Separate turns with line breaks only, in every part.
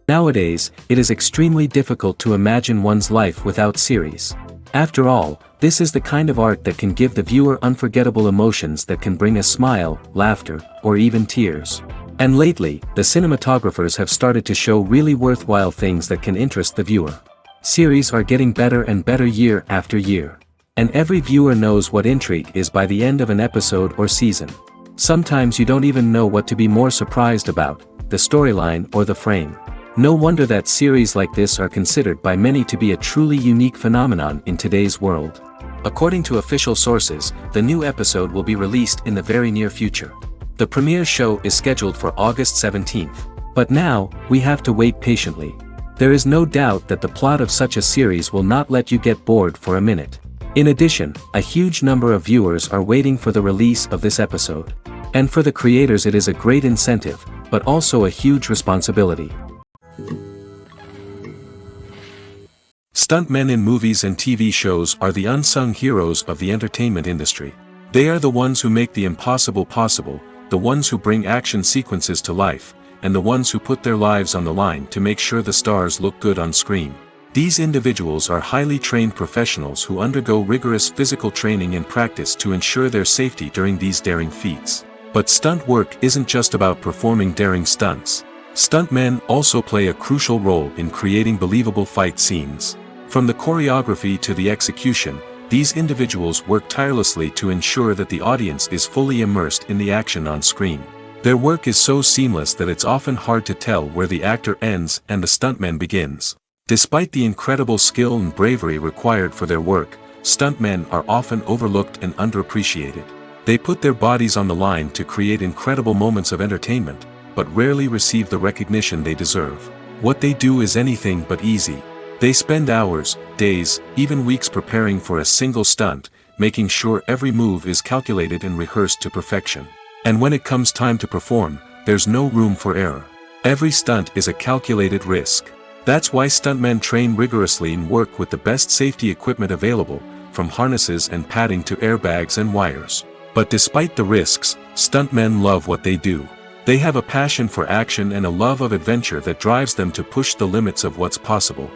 Nowadays, it is extremely difficult to imagine one's life without series. After all, this is the kind of art that can give the viewer unforgettable emotions that can bring a smile, laughter, or even tears. And lately, the cinematographers have started to show really worthwhile things that can interest the viewer. Series are getting better and better year after year. And every viewer knows what intrigue is by the end of an episode or season. Sometimes you don't even know what to be more surprised about, the storyline or the frame. No wonder that series like this are considered by many to be a truly unique phenomenon in today's world. According to official sources, the new episode will be released in the very near future. The premiere show is scheduled for August 17th. But now, we have to wait patiently. There is no doubt that the plot of such a series will not let you get bored for a minute. In addition, a huge number of viewers are waiting for the release of this episode. And for the creators it is a great incentive, but also a huge responsibility. Stuntmen in movies and TV shows are the unsung heroes of the entertainment industry. They are the ones who make the impossible possible, the ones who bring action sequences to life, and the ones who put their lives on the line to make sure the stars look good on screen. These individuals are highly trained professionals who undergo rigorous physical training and practice to ensure their safety during these daring feats. But stunt work isn't just about performing daring stunts. Stuntmen also play a crucial role in creating believable fight scenes. From the choreography to the execution, these individuals work tirelessly to ensure that the audience is fully immersed in the action on screen. Their work is so seamless that it's often hard to tell where the actor ends and the stuntman begins. Despite the incredible skill and bravery required for their work, stuntmen are often overlooked and underappreciated. They put their bodies on the line to create incredible moments of entertainment, but rarely receive the recognition they deserve. What they do is anything but easy. They spend hours, days, even weeks preparing for a single stunt, making sure every move is calculated and rehearsed to perfection. And when it comes time to perform, there's no room for error. Every stunt is a calculated risk. That's why stuntmen train rigorously and work with the best safety equipment available, from harnesses and padding to airbags and wires. But despite the risks, stuntmen love what they do. They have a passion for action and a love of adventure that drives them to push the limits of what's possible.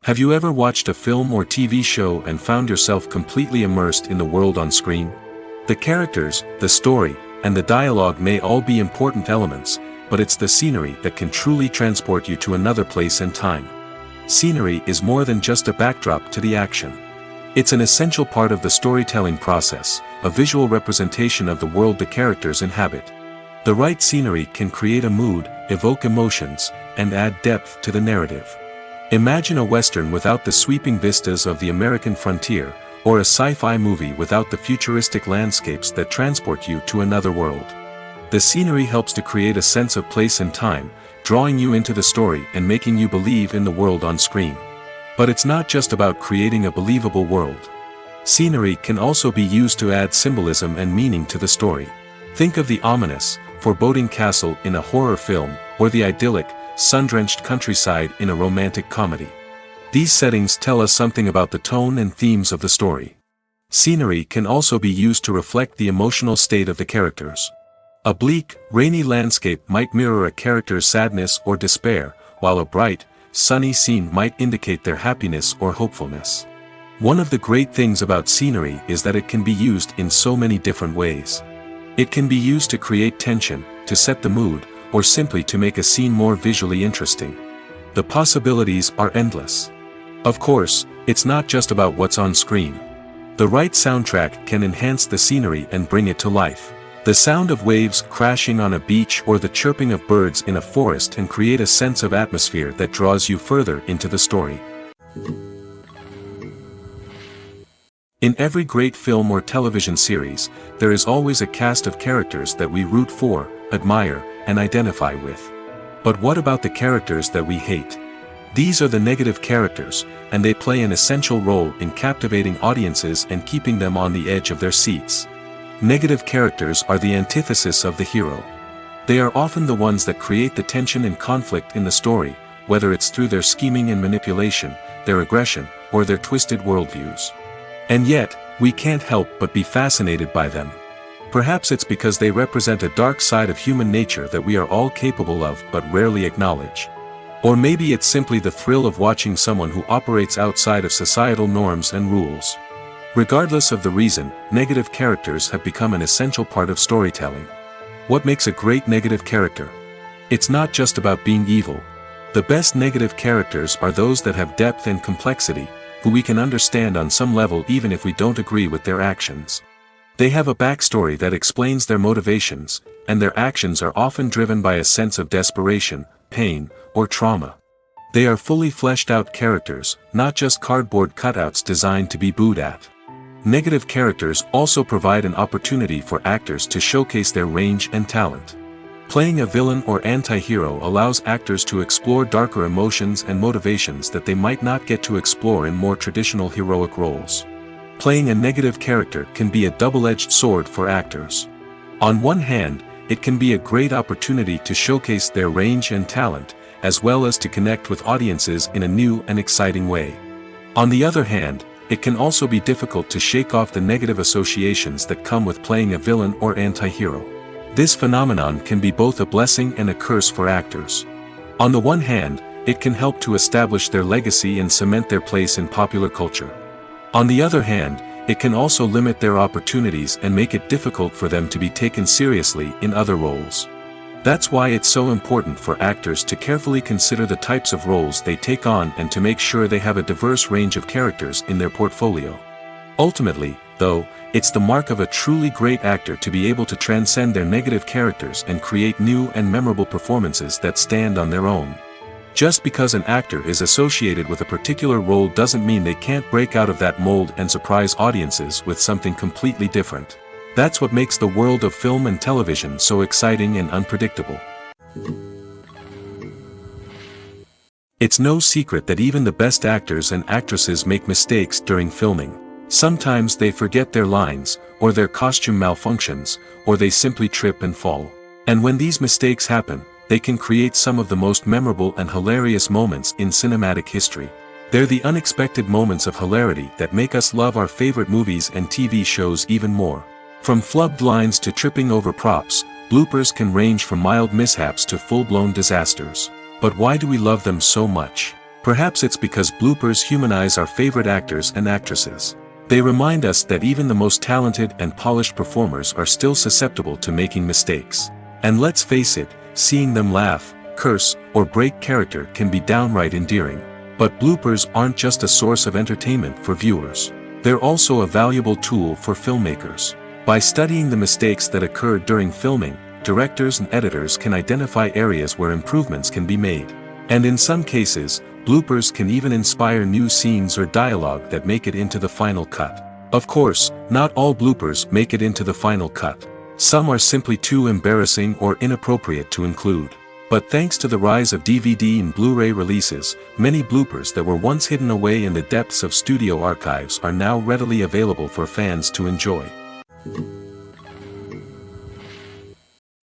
Have you ever watched a film or TV show and found yourself completely immersed in the world on screen? The characters, the story, and the dialogue may all be important elements, but it's the scenery that can truly transport you to another place and time. Scenery is more than just a backdrop to the action. It's an essential part of the storytelling process, a visual representation of the world the characters inhabit. The right scenery can create a mood, evoke emotions, and add depth to the narrative. Imagine a western without the sweeping vistas of the American frontier, or a sci-fi movie without the futuristic landscapes that transport you to another world. The scenery helps to create a sense of place and time, drawing you into the story and making you believe in the world on screen. But it's not just about creating a believable world. Scenery can also be used to add symbolism and meaning to the story. Think of the ominous, foreboding castle in a horror film, or the idyllic, sun-drenched countryside in a romantic comedy. These settings tell us something about the tone and themes of the story. Scenery can also be used to reflect the emotional state of the characters. A bleak, rainy landscape might mirror a character's sadness or despair, while a bright, sunny scene might indicate their happiness or hopefulness. One of the great things about scenery is that it can be used in so many different ways. It can be used to create tension, to set the mood, or simply to make a scene more visually interesting. The possibilities are endless. Of course, it's not just about what's on screen. The right soundtrack can enhance the scenery and bring it to life. The sound of waves crashing on a beach or the chirping of birds in a forest can create a sense of atmosphere that draws you further into the story. In every great film or television series, there is always a cast of characters that we root for, admire, and identify with. But what about the characters that we hate? These are the negative characters, and they play an essential role in captivating audiences and keeping them on the edge of their seats. Negative characters are the antithesis of the hero. They are often the ones that create the tension and conflict in the story, whether it's through their scheming and manipulation, their aggression, or their twisted worldviews. And yet, we can't help but be fascinated by them. Perhaps it's because they represent a dark side of human nature that we are all capable of but rarely acknowledge. Or maybe it's simply the thrill of watching someone who operates outside of societal norms and rules. Regardless of the reason, negative characters have become an essential part of storytelling. What makes a great negative character? It's not just about being evil. The best negative characters are those that have depth and complexity, who we can understand on some level even if we don't agree with their actions. They have a backstory that explains their motivations, and their actions are often driven by a sense of desperation, pain, or trauma. They are fully fleshed out characters, not just cardboard cutouts designed to be booed at. Negative characters also provide an opportunity for actors to showcase their range and talent. Playing a villain or anti-hero allows actors to explore darker emotions and motivations that they might not get to explore in more traditional heroic roles. Playing a negative character can be a double-edged sword for actors. On one hand, it can be a great opportunity to showcase their range and talent, as well as to connect with audiences in a new and exciting way. On the other hand, it can also be difficult to shake off the negative associations that come with playing a villain or anti-hero. This phenomenon can be both a blessing and a curse for actors. On the one hand, it can help to establish their legacy and cement their place in popular culture. On the other hand, it can also limit their opportunities and make it difficult for them to be taken seriously in other roles. That's why it's so important for actors to carefully consider the types of roles they take on and to make sure they have a diverse range of characters in their portfolio. Ultimately, though, it's the mark of a truly great actor to be able to transcend their negative characters and create new and memorable performances that stand on their own. Just because an actor is associated with a particular role doesn't mean they can't break out of that mold and surprise audiences with something completely different. That's what makes the world of film and television so exciting and unpredictable. It's no secret that even the best actors and actresses make mistakes during filming. Sometimes they forget their lines, or their costume malfunctions, or they simply trip and fall. And when these mistakes happen, they can create some of the most memorable and hilarious moments in cinematic history. They're the unexpected moments of hilarity that make us love our favorite movies and TV shows even more. From flubbed lines to tripping over props, bloopers can range from mild mishaps to full-blown disasters. But why do we love them so much? Perhaps it's because bloopers humanize our favorite actors and actresses. They remind us that even the most talented and polished performers are still susceptible to making mistakes. And let's face it, seeing them laugh, curse, or break character can be downright endearing. But bloopers aren't just a source of entertainment for viewers. They're also a valuable tool for filmmakers. By studying the mistakes that occurred during filming, directors and editors can identify areas where improvements can be made. And in some cases, bloopers can even inspire new scenes or dialogue that make it into the final cut. Of course, not all bloopers make it into the final cut. Some are simply too embarrassing or inappropriate to include. But thanks to the rise of DVD and Blu-ray releases, many bloopers that were once hidden away in the depths of studio archives are now readily available for fans to enjoy.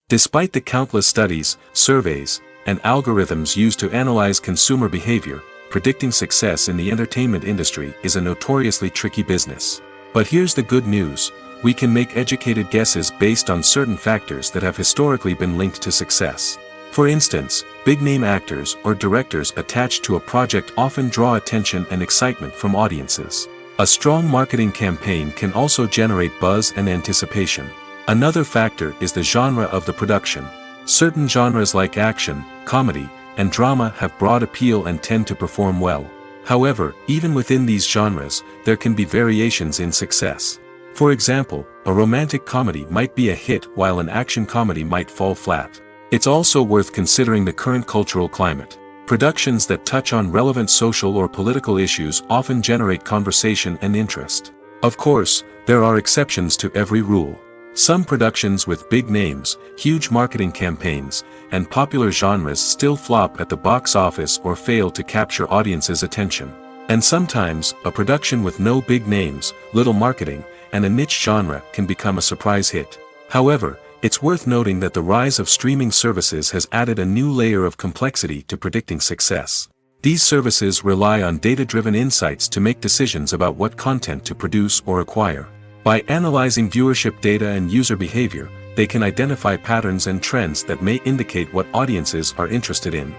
Despite the countless studies, surveys, and algorithms used to analyze consumer behavior, predicting success in the entertainment industry is a notoriously tricky business. But here's the good news. We can make educated guesses based on certain factors that have historically been linked to success. For instance, big-name actors or directors attached to a project often draw attention and excitement from audiences. A strong marketing campaign can also generate buzz and anticipation. Another factor is the genre of the production. Certain genres like action, comedy, and drama have broad appeal and tend to perform well. However, even within these genres, there can be variations in success. For example, a romantic comedy might be a hit while an action comedy might fall flat. It's also worth considering the current cultural climate. Productions that touch on relevant social or political issues often generate conversation and interest. Of course, there are exceptions to every rule. Some productions with big names, huge marketing campaigns, and popular genres still flop at the box office or fail to capture audiences' attention. And sometimes, a production with no big names, little marketing, and a niche genre can become a surprise hit. However, it's worth noting that the rise of streaming services has added a new layer of complexity to predicting success. These services rely on data-driven insights to make decisions about what content to produce or acquire. By analyzing viewership data and user behavior, they can identify patterns and trends that may indicate what audiences are interested in.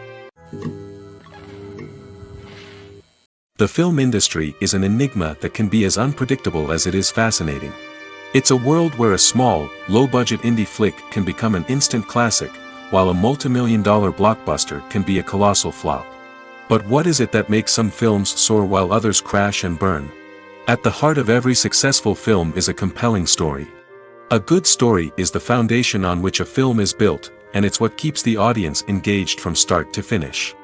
The film industry is an enigma that can be as unpredictable as it is fascinating. It's a world where a small, low-budget indie flick can become an instant classic, while a multi-million-dollar blockbuster can be a colossal flop. But what is it that makes some films soar while others crash and burn? At the heart of every successful film is a compelling story. A good story is the foundation on which a film is built, and it's what keeps the audience engaged from start to finish.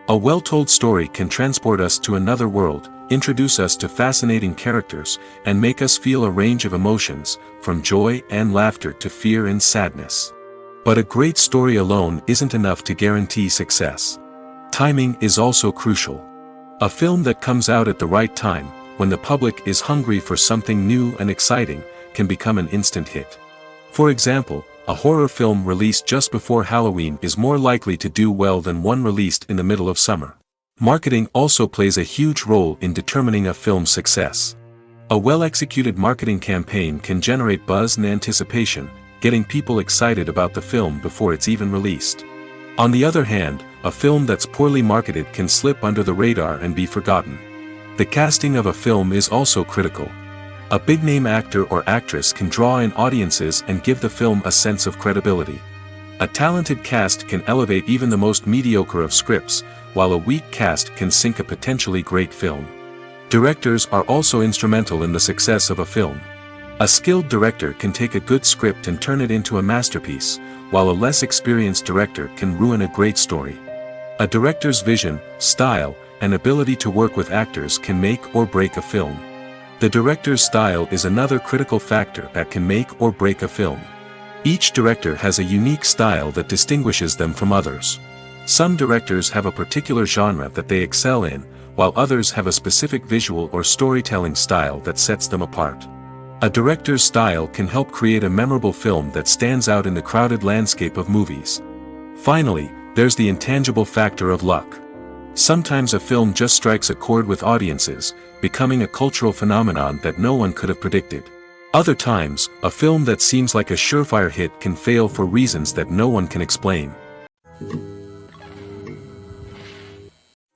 A well-told story can transport us to another world, introduce us to fascinating characters, and make us feel a range of emotions, from joy and laughter to fear and sadness. But a great story alone isn't enough to guarantee success. Timing is also crucial. A film that comes out at the right time, when the public is hungry for something new and exciting, can become an instant hit. For example, a horror film released just before Halloween is more likely to do well than one released in the middle of summer. Marketing also plays a huge role in determining a film's success. A well-executed marketing campaign can generate buzz and anticipation, getting people excited about the film before it's even released. On the other hand, a film that's poorly marketed can slip under the radar and be forgotten. The casting of a film is also critical. A big-name actor or actress can draw in audiences and give the film a sense of credibility. A talented cast can elevate even the most mediocre of scripts, while a weak cast can sink a potentially great film. Directors are also instrumental in the success of a film. A skilled director can take a good script and turn it into a masterpiece, while a less experienced director can ruin a great story. A director's vision, style, and ability to work with actors can make or break a film. The director's style is another critical factor that can make or break a film. Each director has a unique style that distinguishes them from others. Some directors have a particular genre that they excel in, while others have a specific visual or storytelling style that sets them apart. A director's style can help create a memorable film that stands out in the crowded landscape of movies. Finally, there's the intangible factor of luck. Sometimes a film just strikes a chord with audiences, becoming a cultural phenomenon that no one could have predicted. Other times, a film that seems like a surefire hit can fail for reasons that no one can explain.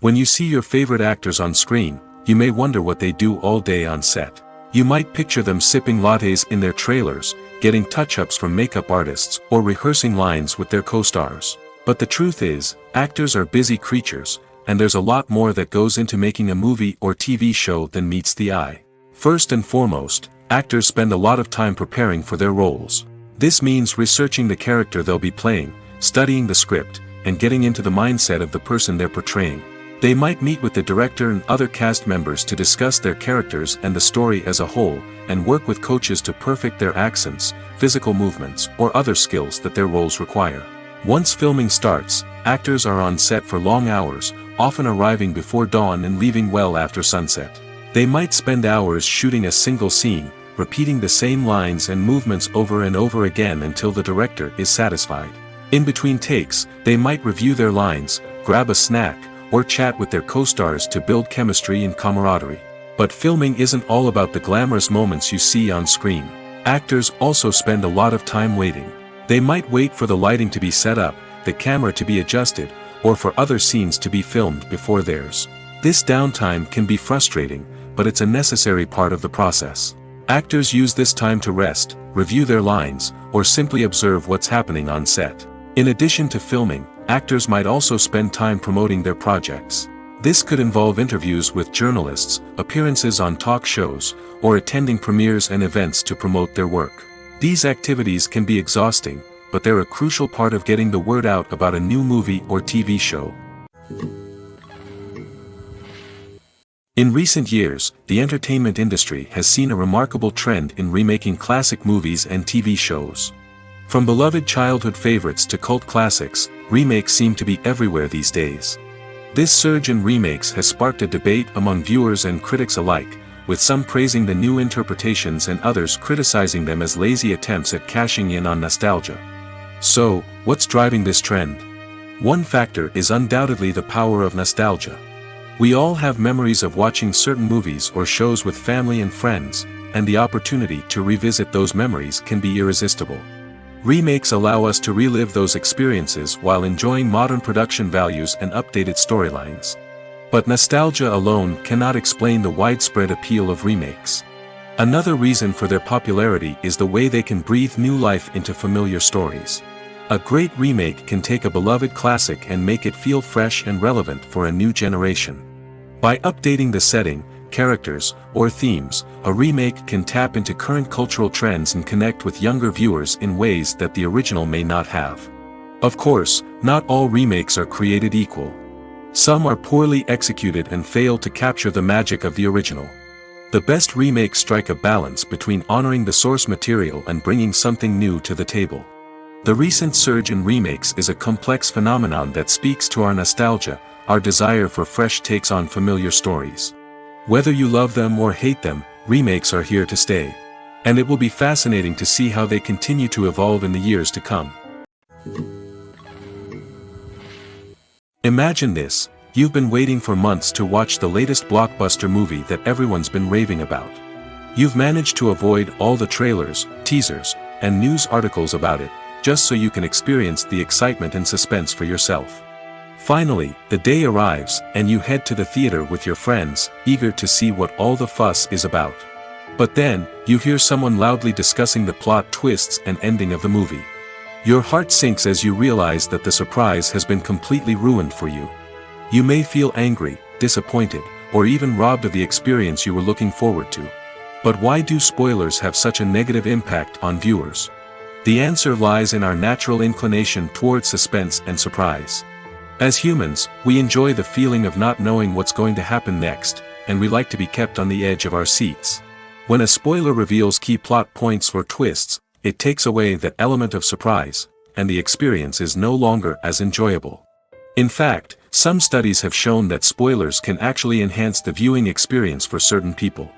When you see your favorite actors on screen, you may wonder what they do all day on set. You might picture them sipping lattes in their trailers, getting touch-ups from makeup artists, or rehearsing lines with their co-stars. But the truth is, actors are busy creatures, and there's a lot more that goes into making a movie or TV show than meets the eye. First and foremost, actors spend a lot of time preparing for their roles. This means researching the character they'll be playing, studying the script, and getting into the mindset of the person they're portraying. They might meet with the director and other cast members to discuss their characters and the story as a whole, and work with coaches to perfect their accents, physical movements, or other skills that their roles require. Once filming starts, actors are on set for long hours, often arriving before dawn and leaving well after sunset. They might spend hours shooting a single scene, repeating the same lines and movements over and over again until the director is satisfied. In between takes, they might review their lines, grab a snack, or chat with their co-stars to build chemistry and camaraderie. But filming isn't all about the glamorous moments you see on screen. Actors also spend a lot of time waiting. They might wait for the lighting to be set up, the camera to be adjusted, or for other scenes to be filmed before theirs. This downtime can be frustrating, but it's a necessary part of the process. Actors use this time to rest, review their lines, or simply observe what's happening on set. In addition to filming, actors might also spend time promoting their projects. This could involve interviews with journalists, appearances on talk shows, or attending premieres and events to promote their work. These activities can be exhausting, but they're a crucial part of getting the word out about a new movie or TV show. In recent years, the entertainment industry has seen a remarkable trend in remaking classic movies and TV shows. From beloved childhood favorites to cult classics, remakes seem to be everywhere these days. This surge in remakes has sparked a debate among viewers and critics alike, with some praising the new interpretations and others criticizing them as lazy attempts at cashing in on nostalgia. So, what's driving this trend? One factor is undoubtedly the power of nostalgia. We all have memories of watching certain movies or shows with family and friends, and the opportunity to revisit those memories can be irresistible. Remakes allow us to relive those experiences while enjoying modern production values and updated storylines. But nostalgia alone cannot explain the widespread appeal of remakes. Another reason for their popularity is the way they can breathe new life into familiar stories. A great remake can take a beloved classic and make it feel fresh and relevant for a new generation. By updating the setting, characters, or themes, a remake can tap into current cultural trends and connect with younger viewers in ways that the original may not have. Of course, not all remakes are created equal. Some are poorly executed and fail to capture the magic of the original. The best remakes strike a balance between honoring the source material and bringing something new to the table. The recent surge in remakes is a complex phenomenon that speaks to our nostalgia, our desire for fresh takes on familiar stories. Whether you love them or hate them, remakes are here to stay. And it will be fascinating to see how they continue to evolve in the years to come. Imagine this: you've been waiting for months to watch the latest blockbuster movie that everyone's been raving about. You've managed to avoid all the trailers, teasers, and news articles about it, just so you can experience the excitement and suspense for yourself. Finally, the day arrives, and you head to the theater with your friends, eager to see what all the fuss is about. But then, you hear someone loudly discussing the plot twists and ending of the movie. Your heart sinks as you realize that the surprise has been completely ruined for you. You may feel angry, disappointed, or even robbed of the experience you were looking forward to. But why do spoilers have such a negative impact on viewers? The answer lies in our natural inclination towards suspense and surprise. As humans, we enjoy the feeling of not knowing what's going to happen next, and we like to be kept on the edge of our seats. When a spoiler reveals key plot points or twists, it takes away that element of surprise, and the experience is no longer as enjoyable. In fact, some studies have shown that spoilers can actually enhance the viewing experience for certain people.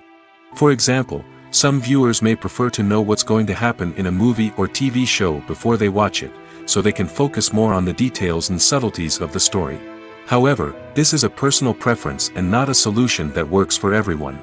For example, some viewers may prefer to know what's going to happen in a movie or TV show before they watch it, so they can focus more on the details and subtleties of the story. However, this is a personal preference and not a solution that works for everyone.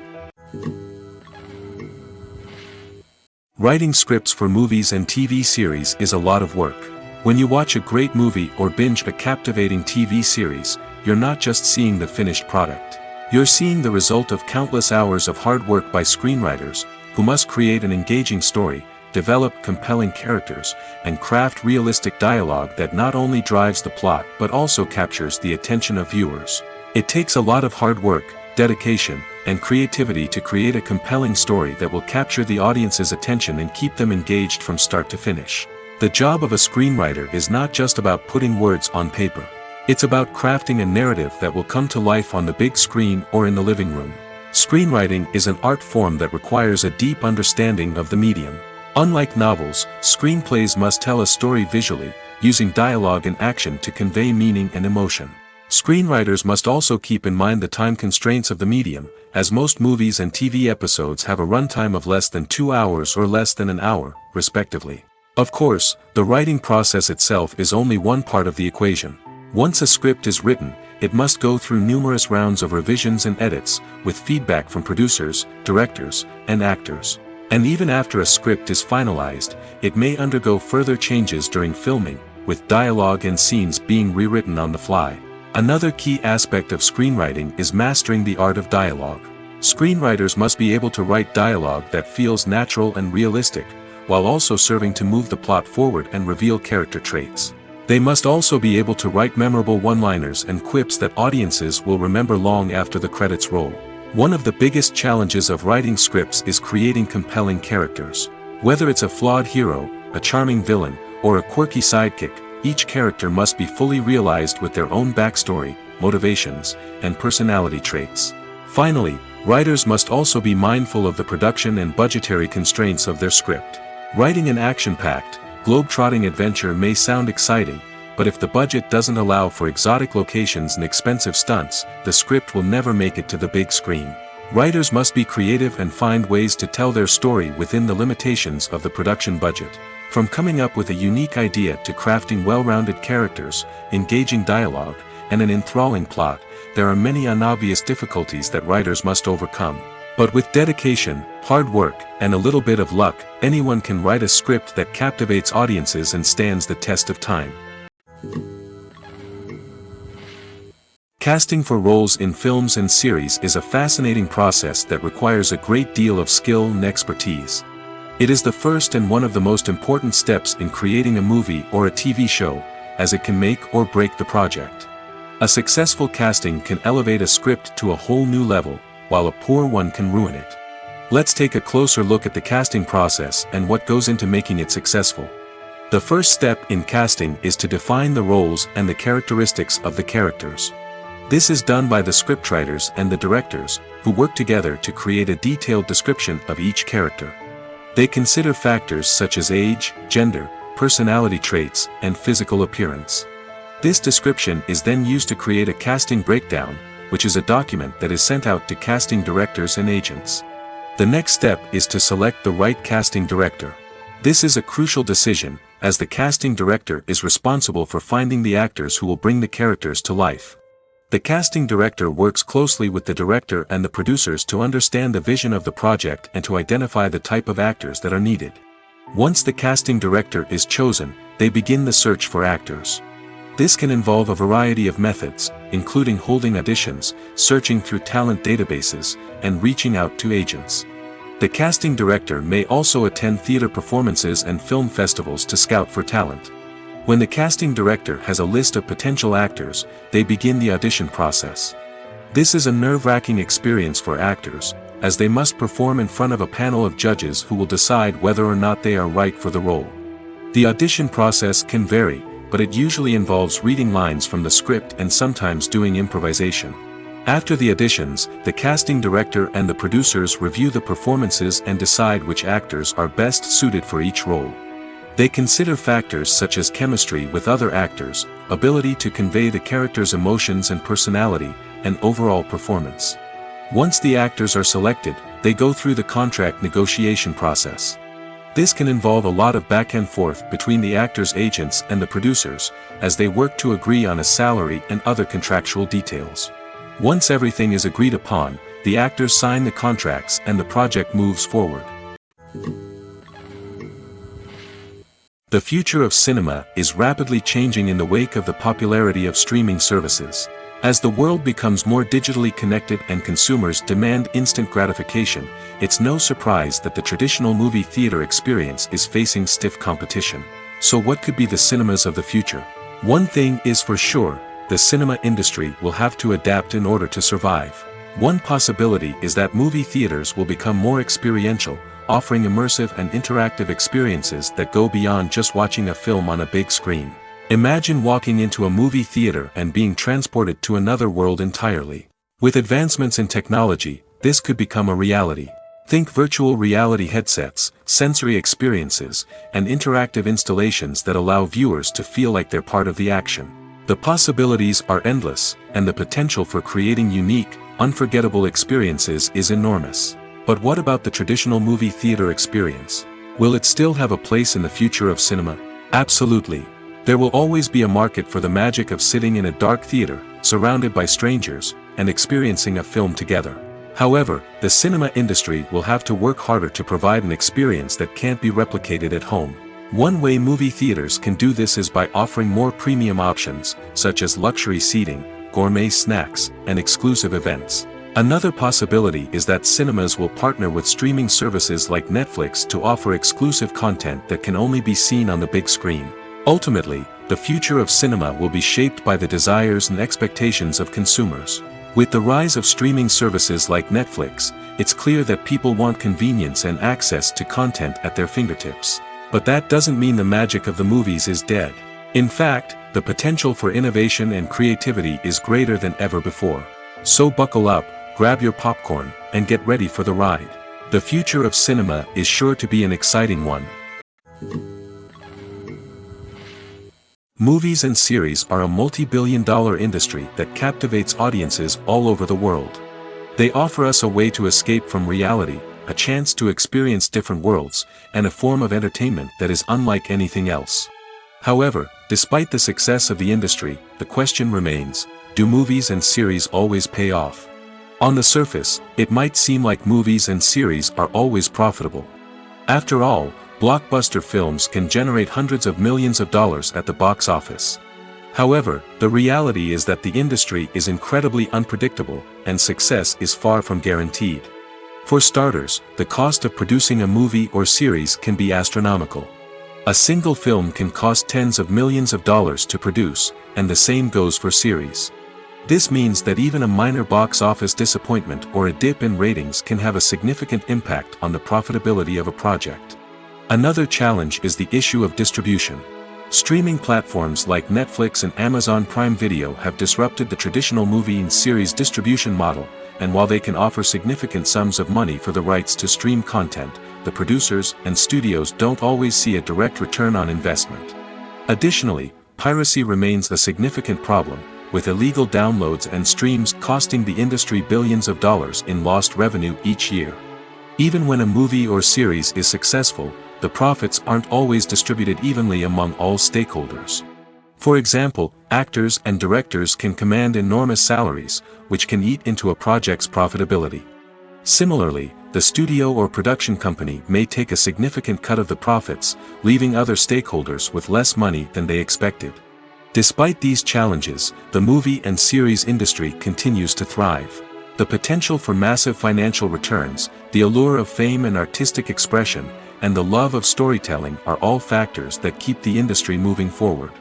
Writing scripts for movies and TV series is a lot of work. When you watch a great movie or binge a captivating TV series, you're not just seeing the finished product. You're seeing the result of countless hours of hard work by screenwriters, who must create an engaging story, develop compelling characters, and craft realistic dialogue that not only drives the plot but also captures the attention of viewers. It takes a lot of hard work, dedication, and creativity to create a compelling story that will capture the audience's attention and keep them engaged from start to finish. The job of a screenwriter is not just about putting words on paper. It's about crafting a narrative that will come to life on the big screen or in the living room. Screenwriting is an art form that requires a deep understanding of the medium. Unlike novels, screenplays must tell a story visually, using dialogue and action to convey meaning and emotion. Screenwriters must also keep in mind the time constraints of the medium, as most movies and TV episodes have a runtime of less than 2 hours or less than an hour, respectively. Of course, the writing process itself is only one part of the equation. Once a script is written, it must go through numerous rounds of revisions and edits, with feedback from producers, directors, and actors. And even after a script is finalized, it may undergo further changes during filming, with dialogue and scenes being rewritten on the fly. Another key aspect of screenwriting is mastering the art of dialogue. Screenwriters must be able to write dialogue that feels natural and realistic, while also serving to move the plot forward and reveal character traits. They must also be able to write memorable one-liners and quips that audiences will remember long after the credits roll. One of the biggest challenges of writing scripts is creating compelling characters. Whether it's a flawed hero, a charming villain, or a quirky sidekick, each character must be fully realized with their own backstory, motivations, and personality traits. Finally, writers must also be mindful of the production and budgetary constraints of their script. Writing an action-packed, globe-trotting adventure may sound exciting, but if the budget doesn't allow for exotic locations and expensive stunts, the script will never make it to the big screen. Writers must be creative and find ways to tell their story within the limitations of the production budget. From coming up with a unique idea to crafting well-rounded characters, engaging dialogue, and an enthralling plot, there are many unobvious difficulties that writers must overcome. But with dedication, hard work, and a little bit of luck, anyone can write a script that captivates audiences and stands the test of time. Casting for roles in films and series is a fascinating process that requires a great deal of skill and expertise. It is the first and one of the most important steps in creating a movie or a TV show, as it can make or break the project. A successful casting can elevate a script to a whole new level, while a poor one can ruin it. Let's take a closer look at the casting process and what goes into making it successful. The first step in casting is to define the roles and the characteristics of the characters. This is done by the scriptwriters and the directors, who work together to create a detailed description of each character. They consider factors such as age, gender, personality traits, and physical appearance. This description is then used to create a casting breakdown, which is a document that is sent out to casting directors and agents. The next step is to select the right casting director. This is a crucial decision, as the casting director is responsible for finding the actors who will bring the characters to life. The casting director works closely with the director and the producers to understand the vision of the project and to identify the type of actors that are needed. Once the casting director is chosen, they begin the search for actors. This can involve a variety of methods, including holding auditions, searching through talent databases, and reaching out to agents. The casting director may also attend theater performances and film festivals to scout for talent. When the casting director has a list of potential actors, they begin the audition process. This is a nerve-wracking experience for actors, as they must perform in front of a panel of judges who will decide whether or not they are right for the role. The audition process can vary, but it usually involves reading lines from the script and sometimes doing improvisation. After the auditions, the casting director and the producers review the performances and decide which actors are best suited for each role. They consider factors such as chemistry with other actors, ability to convey the character's emotions and personality, and overall performance. Once the actors are selected, they go through the contract negotiation process. This can involve a lot of back and forth between the actors' agents and the producers, as they work to agree on a salary and other contractual details. Once everything is agreed upon, the actors sign the contracts and the project moves forward. The future of cinema is rapidly changing in the wake of the popularity of streaming services. As the world becomes more digitally connected and consumers demand instant gratification, it's no surprise that the traditional movie theater experience is facing stiff competition. So what could be the cinemas of the future? One thing is for sure, the cinema industry will have to adapt in order to survive. One possibility is that movie theaters will become more experiential, offering immersive and interactive experiences that go beyond just watching a film on a big screen. Imagine walking into a movie theater and being transported to another world entirely. With advancements in technology, this could become a reality. Think virtual reality headsets, sensory experiences, and interactive installations that allow viewers to feel like they're part of the action. The possibilities are endless, and the potential for creating unique, unforgettable experiences is enormous. But what about the traditional movie theater experience? Will it still have a place in the future of cinema? Absolutely. There will always be a market for the magic of sitting in a dark theater, surrounded by strangers, and experiencing a film together. However, the cinema industry will have to work harder to provide an experience that can't be replicated at home. One way movie theaters can do this is by offering more premium options, such as luxury seating, gourmet snacks, and exclusive events. Another possibility is that cinemas will partner with streaming services like Netflix to offer exclusive content that can only be seen on the big screen. Ultimately, the future of cinema will be shaped by the desires and expectations of consumers. With the rise of streaming services like Netflix, it's clear that people want convenience and access to content at their fingertips. But that doesn't mean the magic of the movies is dead. In fact, the potential for innovation and creativity is greater than ever before. So buckle up, grab your popcorn, and get ready for the ride. The future of cinema is sure to be an exciting one. Movies and series are a multi-billion-dollar industry that captivates audiences all over the world. They offer us a way to escape from reality, a chance to experience different worlds, and a form of entertainment that is unlike anything else. However, despite the success of the industry, the question remains, do movies and series always pay off? On the surface, it might seem like movies and series are always profitable. After all, blockbuster films can generate hundreds of millions of dollars at the box office. However, the reality is that the industry is incredibly unpredictable, and success is far from guaranteed. For starters, the cost of producing a movie or series can be astronomical. A single film can cost tens of millions of dollars to produce, and the same goes for series. This means that even a minor box office disappointment or a dip in ratings can have a significant impact on the profitability of a project. Another challenge is the issue of distribution. Streaming platforms like Netflix and Amazon Prime Video have disrupted the traditional movie and series distribution model, and while they can offer significant sums of money for the rights to stream content, the producers and studios don't always see a direct return on investment. Additionally, piracy remains a significant problem, with illegal downloads and streams costing the industry billions of dollars in lost revenue each year. Even when a movie or series is successful, the profits aren't always distributed evenly among all stakeholders. For example, actors and directors can command enormous salaries, which can eat into a project's profitability. Similarly, the studio or production company may take a significant cut of the profits, leaving other stakeholders with less money than they expected. Despite these challenges, the movie and series industry continues to thrive. The potential for massive financial returns, the allure of fame and artistic expression, and the love of storytelling are all factors that keep the industry moving forward.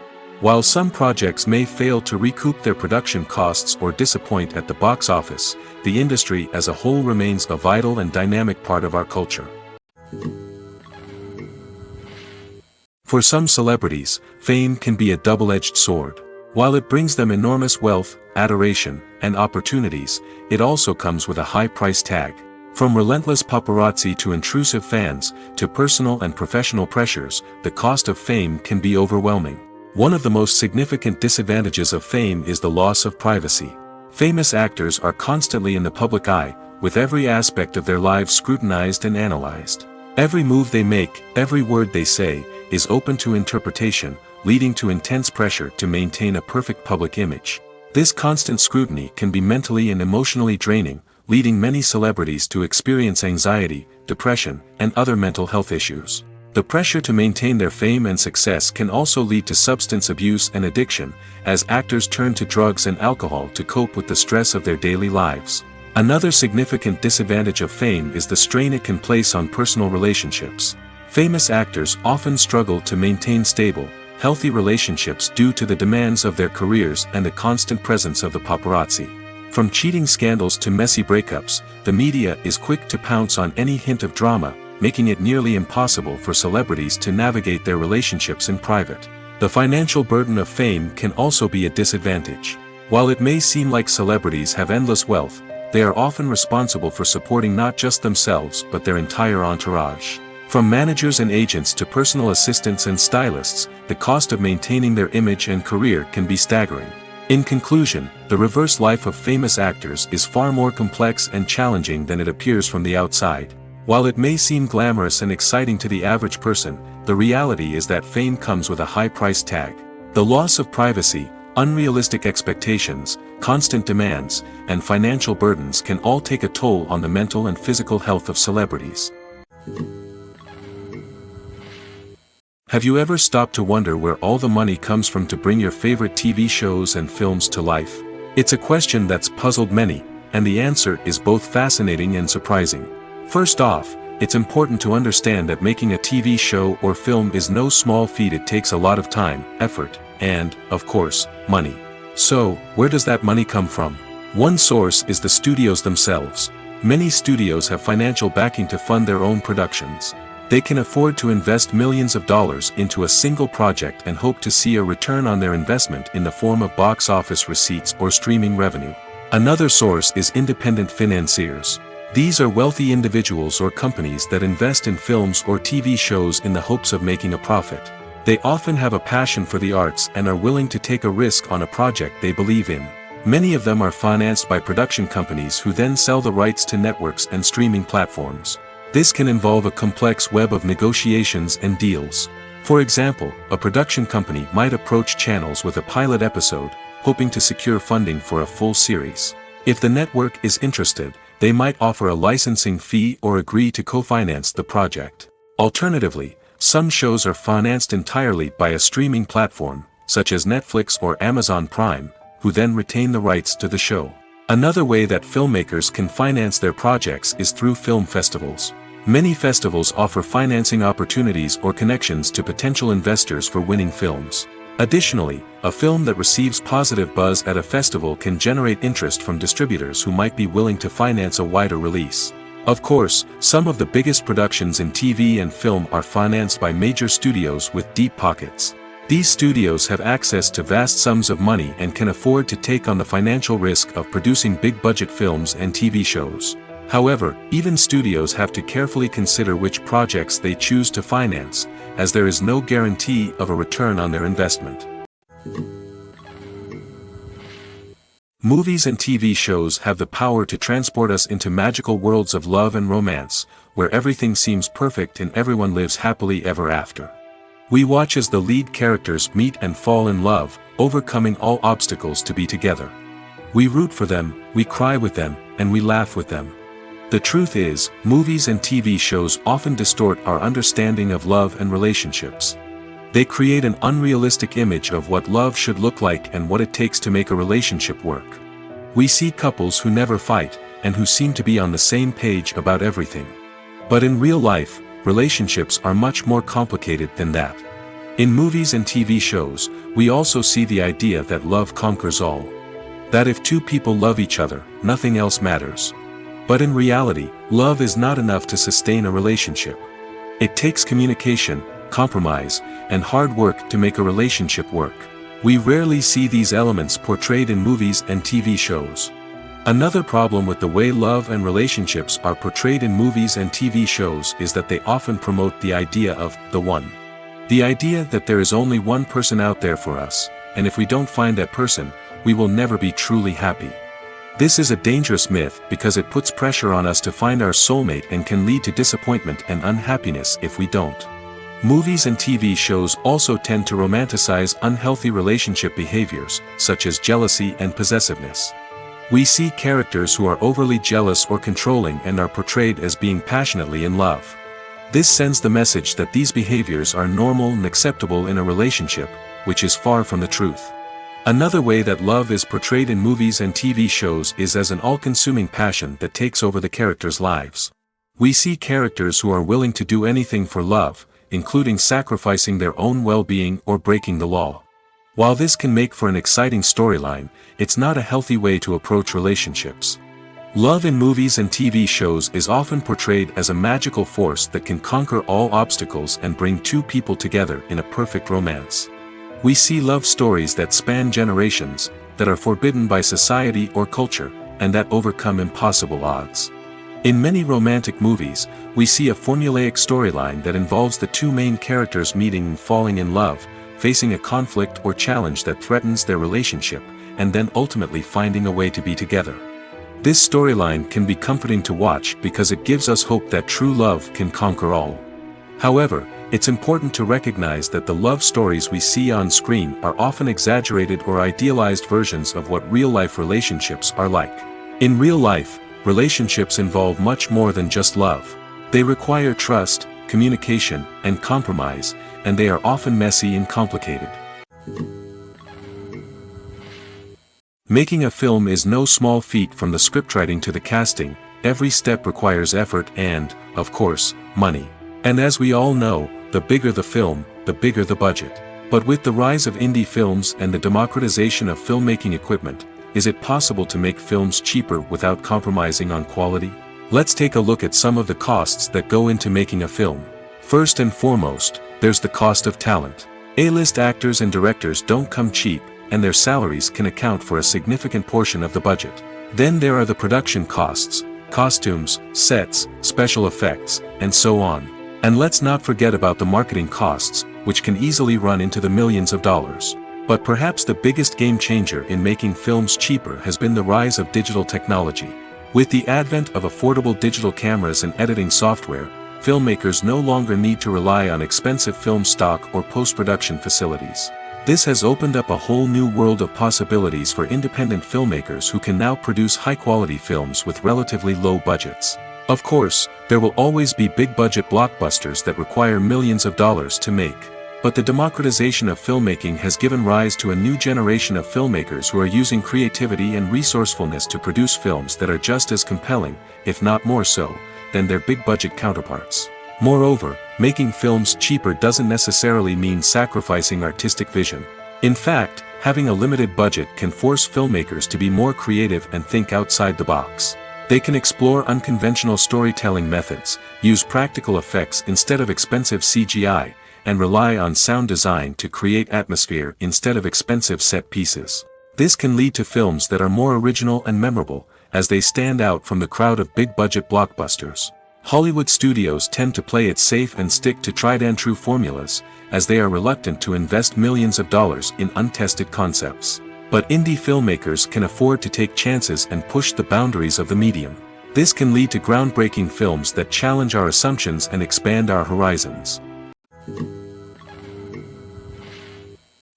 While some projects may fail to recoup their production costs or disappoint at the box office, the industry as a whole remains a vital and dynamic part of our culture. For some celebrities, fame can be a double-edged sword. While it brings them enormous wealth, adoration, and opportunities, it also comes with a high price tag. From relentless paparazzi to intrusive fans, to personal and professional pressures, the cost of fame can be overwhelming. One of the most significant disadvantages of fame is the loss of privacy. Famous actors are constantly in the public eye, with every aspect of their lives scrutinized and analyzed. Every move they make, every word they say, is open to interpretation, leading to intense pressure to maintain a perfect public image. This constant scrutiny can be mentally and emotionally draining, leading many celebrities to experience anxiety, depression, and other mental health issues. The pressure to maintain their fame and success can also lead to substance abuse and addiction, as actors turn to drugs and alcohol to cope with the stress of their daily lives. Another significant disadvantage of fame is the strain it can place on personal relationships. Famous actors often struggle to maintain stable, healthy relationships due to the demands of their careers and the constant presence of the paparazzi. From cheating scandals to messy breakups, the media is quick to pounce on any hint of drama, making it nearly impossible for celebrities to navigate their relationships in private. The financial burden of fame can also be a disadvantage. While it may seem like celebrities have endless wealth, they are often responsible for supporting not just themselves but their entire entourage. From managers and agents to personal assistants and stylists, the cost of maintaining their image and career can be staggering. In conclusion, the reverse life of famous actors is far more complex and challenging than it appears from the outside. While it may seem glamorous and exciting to the average person, the reality is that fame comes with a high price tag. The loss of privacy, unrealistic expectations, constant demands, and financial burdens can all take a toll on the mental and physical health of celebrities. Have you ever stopped to wonder where all the money comes from to bring your favorite TV shows and films to life? It's a question that's puzzled many, and the answer is both fascinating and surprising. First off, it's important to understand that making a TV show or film is no small feat. It takes a lot of time, effort, and, of course, money. So, where does that money come from? One source is the studios themselves. Many studios have financial backing to fund their own productions. They can afford to invest millions of dollars into a single project and hope to see a return on their investment in the form of box office receipts or streaming revenue. Another source is independent financiers. These are wealthy individuals or companies that invest in films or TV shows in the hopes of making a profit. They often have a passion for the arts and are willing to take a risk on a project they believe in. Many of them are financed by production companies who then sell the rights to networks and streaming platforms. This can involve a complex web of negotiations and deals. For example, a production company might approach channels with a pilot episode, hoping to secure funding for a full series. If the network is interested, they might offer a licensing fee or agree to co-finance the project. Alternatively, some shows are financed entirely by a streaming platform, such as Netflix or Amazon Prime, who then retain the rights to the show. Another way that filmmakers can finance their projects is through film festivals. Many festivals offer financing opportunities or connections to potential investors for winning films. Additionally, a film that receives positive buzz at a festival can generate interest from distributors who might be willing to finance a wider release. Of course, some of the biggest productions in TV and film are financed by major studios with deep pockets. These studios have access to vast sums of money and can afford to take on the financial risk of producing big-budget films and TV shows. However, even studios have to carefully consider which projects they choose to finance, as there is no guarantee of a return on their investment. Movies and TV shows have the power to transport us into magical worlds of love and romance, where everything seems perfect and everyone lives happily ever after. We watch as the lead characters meet and fall in love, overcoming all obstacles to be together. We root for them, we cry with them, and we laugh with them. The truth is, movies and TV shows often distort our understanding of love and relationships. They create an unrealistic image of what love should look like and what it takes to make a relationship work. We see couples who never fight, and who seem to be on the same page about everything. But in real life, relationships are much more complicated than that. In movies and TV shows, we also see the idea that love conquers all. That if two people love each other, nothing else matters. But in reality, love is not enough to sustain a relationship. It takes communication, compromise, and hard work to make a relationship work. We rarely see these elements portrayed in movies and TV shows. Another problem with the way love and relationships are portrayed in movies and TV shows is that they often promote the idea of the one. The idea that there is only one person out there for us, and if we don't find that person, we will never be truly happy. This is a dangerous myth because it puts pressure on us to find our soulmate and can lead to disappointment and unhappiness if we don't. Movies and TV shows also tend to romanticize unhealthy relationship behaviors, such as jealousy and possessiveness. We see characters who are overly jealous or controlling and are portrayed as being passionately in love. This sends the message that these behaviors are normal and acceptable in a relationship, which is far from the truth. Another way that love is portrayed in movies and TV shows is as an all-consuming passion that takes over the characters' lives. We see characters who are willing to do anything for love, including sacrificing their own well-being or breaking the law. While this can make for an exciting storyline, it's not a healthy way to approach relationships. Love in movies and TV shows is often portrayed as a magical force that can conquer all obstacles and bring two people together in a perfect romance. We see love stories that span generations, that are forbidden by society or culture, and that overcome impossible odds. In many romantic movies, we see a formulaic storyline that involves the two main characters meeting and falling in love, facing a conflict or challenge that threatens their relationship, and then ultimately finding a way to be together. This storyline can be comforting to watch because it gives us hope that true love can conquer all. However, it's important to recognize that the love stories we see on screen are often exaggerated or idealized versions of what real-life relationships are like. In real life, relationships involve much more than just love. They require trust, communication, and compromise, and they are often messy and complicated. Making a film is no small feat. From the scriptwriting to the casting, every step requires effort and, of course, money. And as we all know, the bigger the film, the bigger the budget. But with the rise of indie films and the democratization of filmmaking equipment, is it possible to make films cheaper without compromising on quality? Let's take a look at some of the costs that go into making a film. First and foremost, there's the cost of talent. A-list actors and directors don't come cheap, and their salaries can account for a significant portion of the budget. Then there are the production costs, costumes, sets, special effects, and so on. And let's not forget about the marketing costs, which can easily run into the millions of dollars. But perhaps the biggest game changer in making films cheaper has been the rise of digital technology. With the advent of affordable digital cameras and editing software, filmmakers no longer need to rely on expensive film stock or post-production facilities. This has opened up a whole new world of possibilities for independent filmmakers who can now produce high-quality films with relatively low budgets. Of course, there will always be big-budget blockbusters that require millions of dollars to make. But the democratization of filmmaking has given rise to a new generation of filmmakers who are using creativity and resourcefulness to produce films that are just as compelling, if not more so, than their big-budget counterparts. Moreover, making films cheaper doesn't necessarily mean sacrificing artistic vision. In fact, having a limited budget can force filmmakers to be more creative and think outside the box. They can explore unconventional storytelling methods, use practical effects instead of expensive CGI, and rely on sound design to create atmosphere instead of expensive set pieces. This can lead to films that are more original and memorable, as they stand out from the crowd of big-budget blockbusters. Hollywood studios tend to play it safe and stick to tried-and-true formulas, as they are reluctant to invest millions of dollars in untested concepts. But indie filmmakers can afford to take chances and push the boundaries of the medium. This can lead to groundbreaking films that challenge our assumptions and expand our horizons.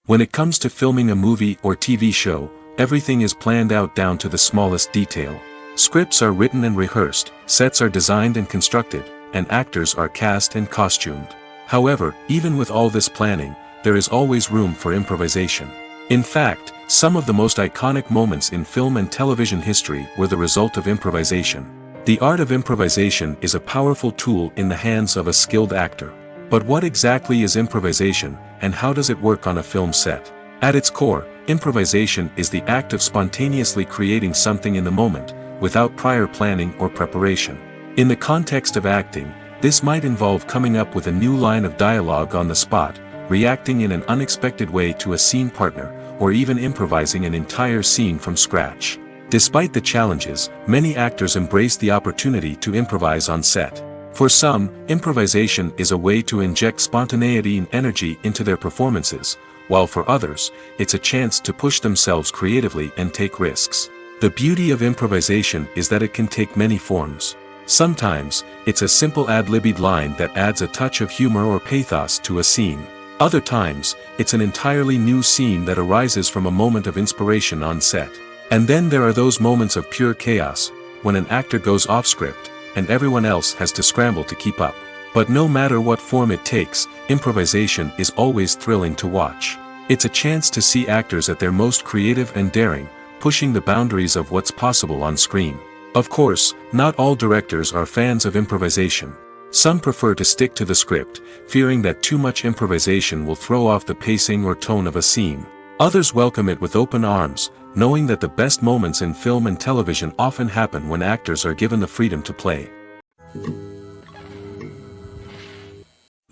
When it comes to filming a movie or TV show, everything is planned out down to the smallest detail. Scripts are written and rehearsed, sets are designed and constructed, and actors are cast and costumed. However, even with all this planning, there is always room for improvisation. In fact, some of the most iconic moments in film and television history were the result of improvisation. The art of improvisation is a powerful tool in the hands of a skilled actor. But what exactly is improvisation, and how does it work on a film set? At its core, improvisation is the act of spontaneously creating something in the moment, without prior planning or preparation. In the context of acting, this might involve coming up with a new line of dialogue on the spot, reacting in an unexpected way to a scene partner, or even improvising an entire scene from scratch. Despite the challenges, many actors embrace the opportunity to improvise on set. For some, improvisation is a way to inject spontaneity and energy into their performances, while for others, it's a chance to push themselves creatively and take risks. The beauty of improvisation is that it can take many forms. Sometimes, it's a simple ad-libbed line that adds a touch of humor or pathos to a scene. Other times, it's an entirely new scene that arises from a moment of inspiration on set. And then there are those moments of pure chaos, when an actor goes off script, and everyone else has to scramble to keep up. But no matter what form it takes, improvisation is always thrilling to watch. It's a chance to see actors at their most creative and daring, pushing the boundaries of what's possible on screen. Of course, not all directors are fans of improvisation. Some prefer to stick to the script, fearing that too much improvisation will throw off the pacing or tone of a scene. Others welcome it with open arms, knowing that the best moments in film and television often happen when actors are given the freedom to play.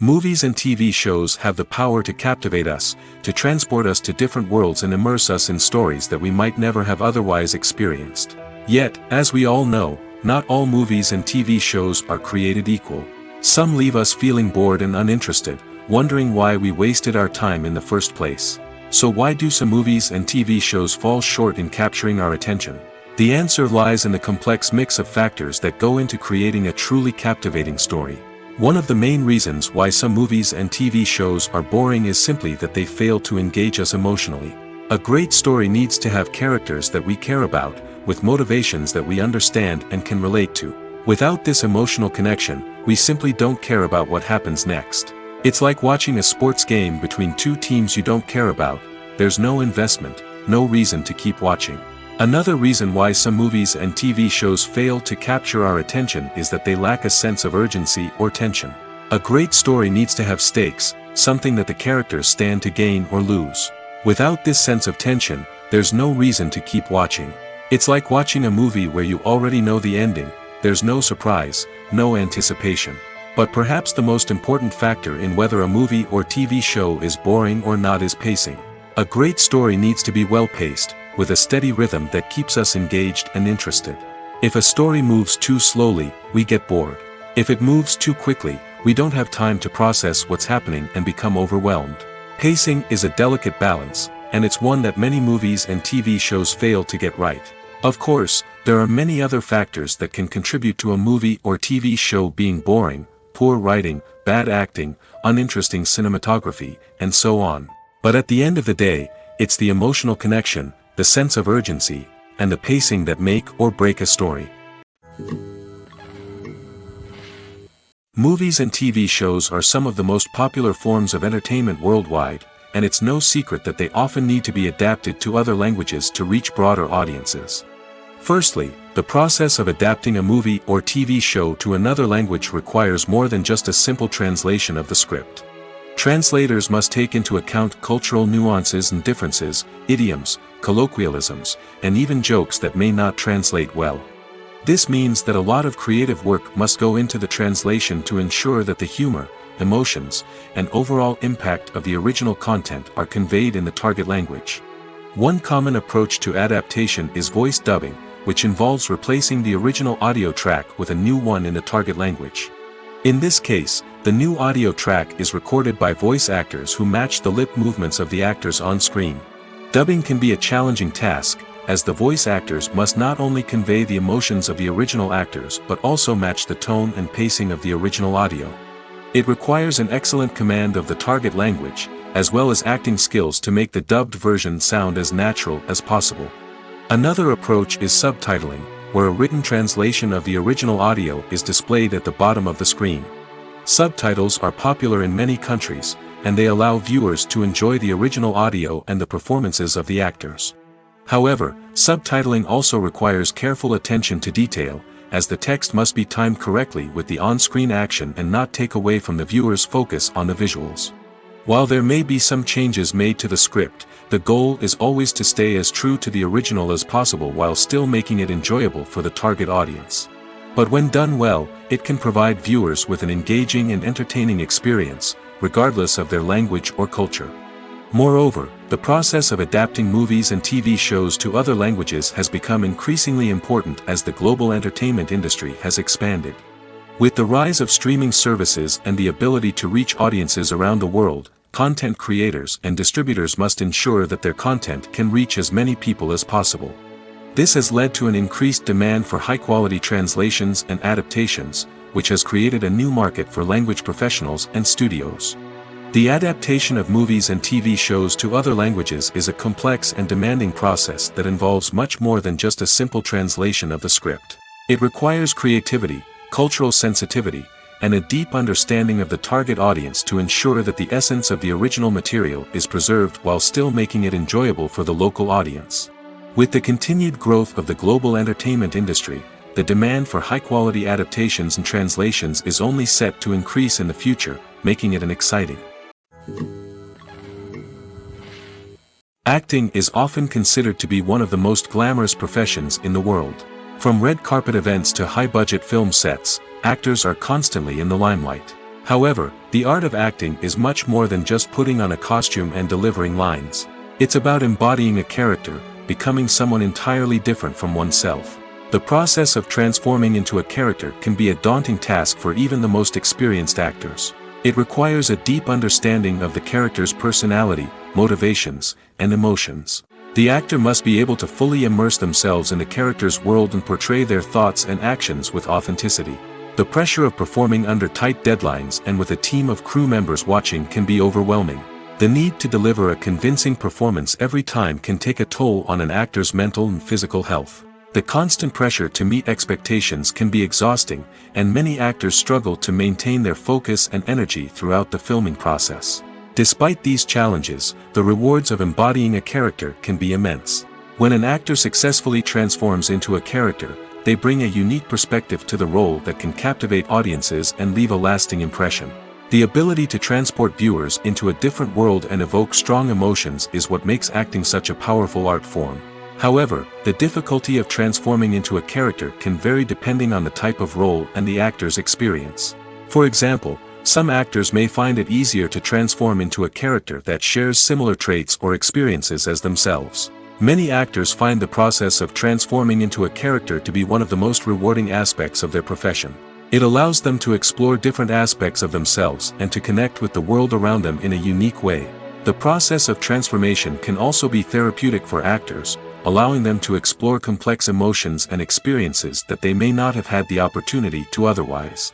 Movies and TV shows have the power to captivate us, to transport us to different worlds and immerse us in stories that we might never have otherwise experienced. Yet, as we all know, not all movies and TV shows are created equal. Some leave us feeling bored and uninterested, wondering why we wasted our time in the first place. So why do some movies and TV shows fall short in capturing our attention? The answer lies in the complex mix of factors that go into creating a truly captivating story. One of the main reasons why some movies and TV shows are boring is simply that they fail to engage us emotionally. A great story needs to have characters that we care about, with motivations that we understand and can relate to. Without this emotional connection, we simply don't care about what happens next. It's like watching a sports game between two teams you don't care about. There's no investment, no reason to keep watching. Another reason why some movies and TV shows fail to capture our attention is that they lack a sense of urgency or tension. A great story needs to have stakes, something that the characters stand to gain or lose. Without this sense of tension, there's no reason to keep watching. It's like watching a movie where you already know the ending, there's no surprise, no anticipation. But perhaps the most important factor in whether a movie or TV show is boring or not is pacing. A great story needs to be well-paced, with a steady rhythm that keeps us engaged and interested. If a story moves too slowly, we get bored. If it moves too quickly, we don't have time to process what's happening and become overwhelmed. Pacing is a delicate balance, and it's one that many movies and TV shows fail to get right. Of course, there are many other factors that can contribute to a movie or TV show being boring: poor writing, bad acting, uninteresting cinematography, and so on. But at the end of the day, it's the emotional connection, the sense of urgency, and the pacing that make or break a story. Movies and TV shows are some of the most popular forms of entertainment worldwide, and it's no secret that they often need to be adapted to other languages to reach broader audiences. Firstly, the process of adapting a movie or TV show to another language requires more than just a simple translation of the script. Translators must take into account cultural nuances and differences, idioms, colloquialisms, and even jokes that may not translate well. This means that a lot of creative work must go into the translation to ensure that the humor, emotions, and overall impact of the original content are conveyed in the target language. One common approach to adaptation is voice dubbing, which involves replacing the original audio track with a new one in the target language. In this case, the new audio track is recorded by voice actors who match the lip movements of the actors on screen. Dubbing can be a challenging task, as the voice actors must not only convey the emotions of the original actors but also match the tone and pacing of the original audio. It requires an excellent command of the target language, as well as acting skills to make the dubbed version sound as natural as possible. Another approach is subtitling, where a written translation of the original audio is displayed at the bottom of the screen. Subtitles are popular in many countries, and they allow viewers to enjoy the original audio and the performances of the actors. However, subtitling also requires careful attention to detail, as the text must be timed correctly with the on-screen action and not take away from the viewer's focus on the visuals. While there may be some changes made to the script, the goal is always to stay as true to the original as possible while still making it enjoyable for the target audience. But when done well, it can provide viewers with an engaging and entertaining experience, regardless of their language or culture. Moreover, the process of adapting movies and TV shows to other languages has become increasingly important as the global entertainment industry has expanded. With the rise of streaming services and the ability to reach audiences around the world, content creators and distributors must ensure that their content can reach as many people as possible. This has led to an increased demand for high-quality translations and adaptations, which has created a new market for language professionals and studios. The adaptation of movies and TV shows to other languages is a complex and demanding process that involves much more than just a simple translation of the script. It requires creativity, cultural sensitivity, and a deep understanding of the target audience to ensure that the essence of the original material is preserved while still making it enjoyable for the local audience. With the continued growth of the global entertainment industry, the demand for high-quality adaptations and translations is only set to increase in the future, making it an exciting. Acting is often considered to be one of the most glamorous professions in the world. From red carpet events to high-budget film sets, actors are constantly in the limelight. However, the art of acting is much more than just putting on a costume and delivering lines. It's about embodying a character, becoming someone entirely different from oneself. The process of transforming into a character can be a daunting task for even the most experienced actors. It requires a deep understanding of the character's personality, motivations, and emotions. The actor must be able to fully immerse themselves in the character's world and portray their thoughts and actions with authenticity. The pressure of performing under tight deadlines and with a team of crew members watching can be overwhelming. The need to deliver a convincing performance every time can take a toll on an actor's mental and physical health. The constant pressure to meet expectations can be exhausting, and many actors struggle to maintain their focus and energy throughout the filming process. Despite these challenges, the rewards of embodying a character can be immense. When an actor successfully transforms into a character, they bring a unique perspective to the role that can captivate audiences and leave a lasting impression. The ability to transport viewers into a different world and evoke strong emotions is what makes acting such a powerful art form. However, the difficulty of transforming into a character can vary depending on the type of role and the actor's experience. For example, some actors may find it easier to transform into a character that shares similar traits or experiences as themselves. Many actors find the process of transforming into a character to be one of the most rewarding aspects of their profession. It allows them to explore different aspects of themselves and to connect with the world around them in a unique way. The process of transformation can also be therapeutic for actors, allowing them to explore complex emotions and experiences that they may not have had the opportunity to otherwise.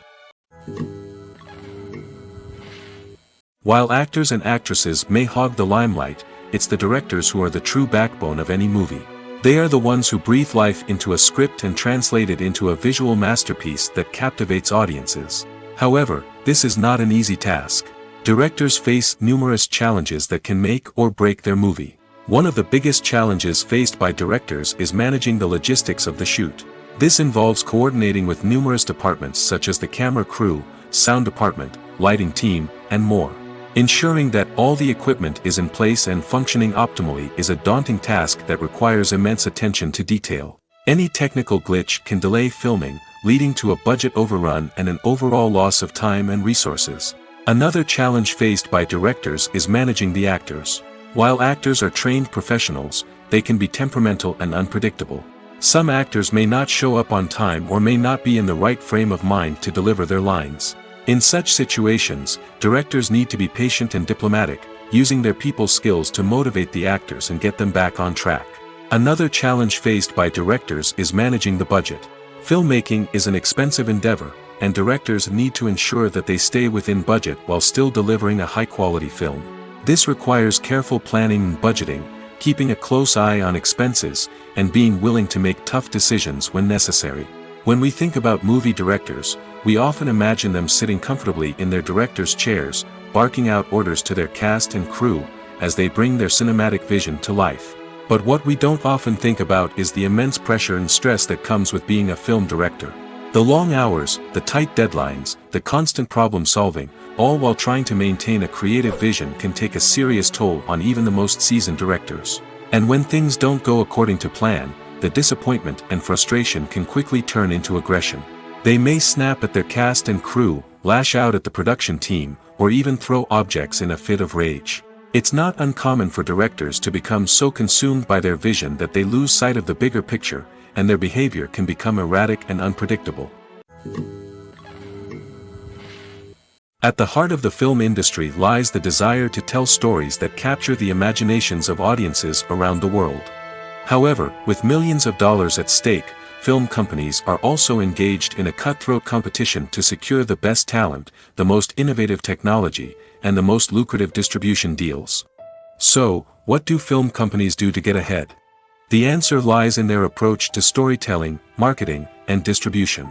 While actors and actresses may hog the limelight, it's the directors who are the true backbone of any movie. They are the ones who breathe life into a script and translate it into a visual masterpiece that captivates audiences. However, this is not an easy task. Directors face numerous challenges that can make or break their movie. One of the biggest challenges faced by directors is managing the logistics of the shoot. This involves coordinating with numerous departments such as the camera crew, sound department, lighting team, and more. Ensuring that all the equipment is in place and functioning optimally is a daunting task that requires immense attention to detail. Any technical glitch can delay filming, leading to a budget overrun and an overall loss of time and resources. Another challenge faced by directors is managing the actors. While actors are trained professionals, they can be temperamental and unpredictable. Some actors may not show up on time or may not be in the right frame of mind to deliver their lines. In such situations, directors need to be patient and diplomatic, using their people skills to motivate the actors and get them back on track. Another challenge faced by directors is managing the budget. Filmmaking is an expensive endeavor, and directors need to ensure that they stay within budget while still delivering a high-quality film. This requires careful planning and budgeting, keeping a close eye on expenses, and being willing to make tough decisions when necessary. When we think about movie directors, we often imagine them sitting comfortably in their director's chairs, barking out orders to their cast and crew, as they bring their cinematic vision to life. But what we don't often think about is the immense pressure and stress that comes with being a film director. The long hours, the tight deadlines, the constant problem solving, all while trying to maintain a creative vision can take a serious toll on even the most seasoned directors. And when things don't go according to plan, the disappointment and frustration can quickly turn into aggression. They may snap at their cast and crew, lash out at the production team, or even throw objects in a fit of rage. It's not uncommon for directors to become so consumed by their vision that they lose sight of the bigger picture, and their behavior can become erratic and unpredictable. At the heart of the film industry lies the desire to tell stories that capture the imaginations of audiences around the world. However, with millions of dollars at stake, film companies are also engaged in a cutthroat competition to secure the best talent, the most innovative technology, and the most lucrative distribution deals. So, what do film companies do to get ahead? The answer lies in their approach to storytelling, marketing, and distribution.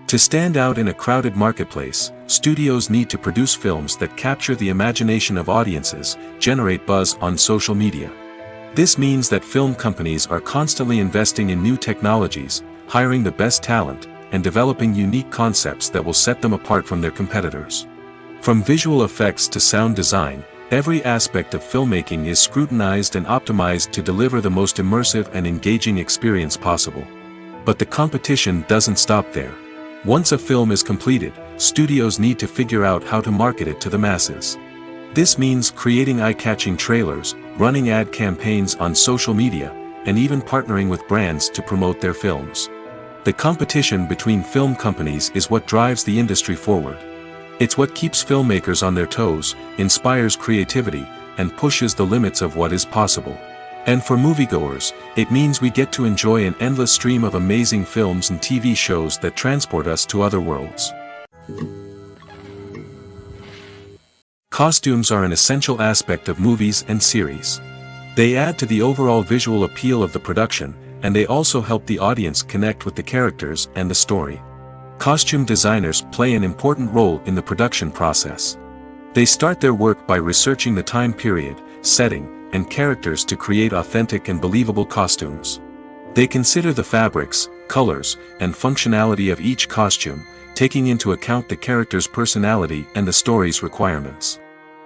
To stand out in a crowded marketplace, studios need to produce films that capture the imagination of audiences, generate buzz on social media. This means that film companies are constantly investing in new technologies, hiring the best talent, and developing unique concepts that will set them apart from their competitors. From visual effects to sound design, every aspect of filmmaking is scrutinized and optimized to deliver the most immersive and engaging experience possible. But the competition doesn't stop there. Once a film is completed, studios need to figure out how to market it to the masses. This means creating eye-catching trailers, running ad campaigns on social media, and even partnering with brands to promote their films. The competition between film companies is what drives the industry forward. It's what keeps filmmakers on their toes, inspires creativity, and pushes the limits of what is possible. And for moviegoers, it means we get to enjoy an endless stream of amazing films and TV shows that transport us to other worlds. Costumes are an essential aspect of movies and series. They add to the overall visual appeal of the production, and they also help the audience connect with the characters and the story. Costume designers play an important role in the production process. They start their work by researching the time period, setting, and characters to create authentic and believable costumes. They consider the fabrics, colors, and functionality of each costume, taking into account the character's personality and the story's requirements.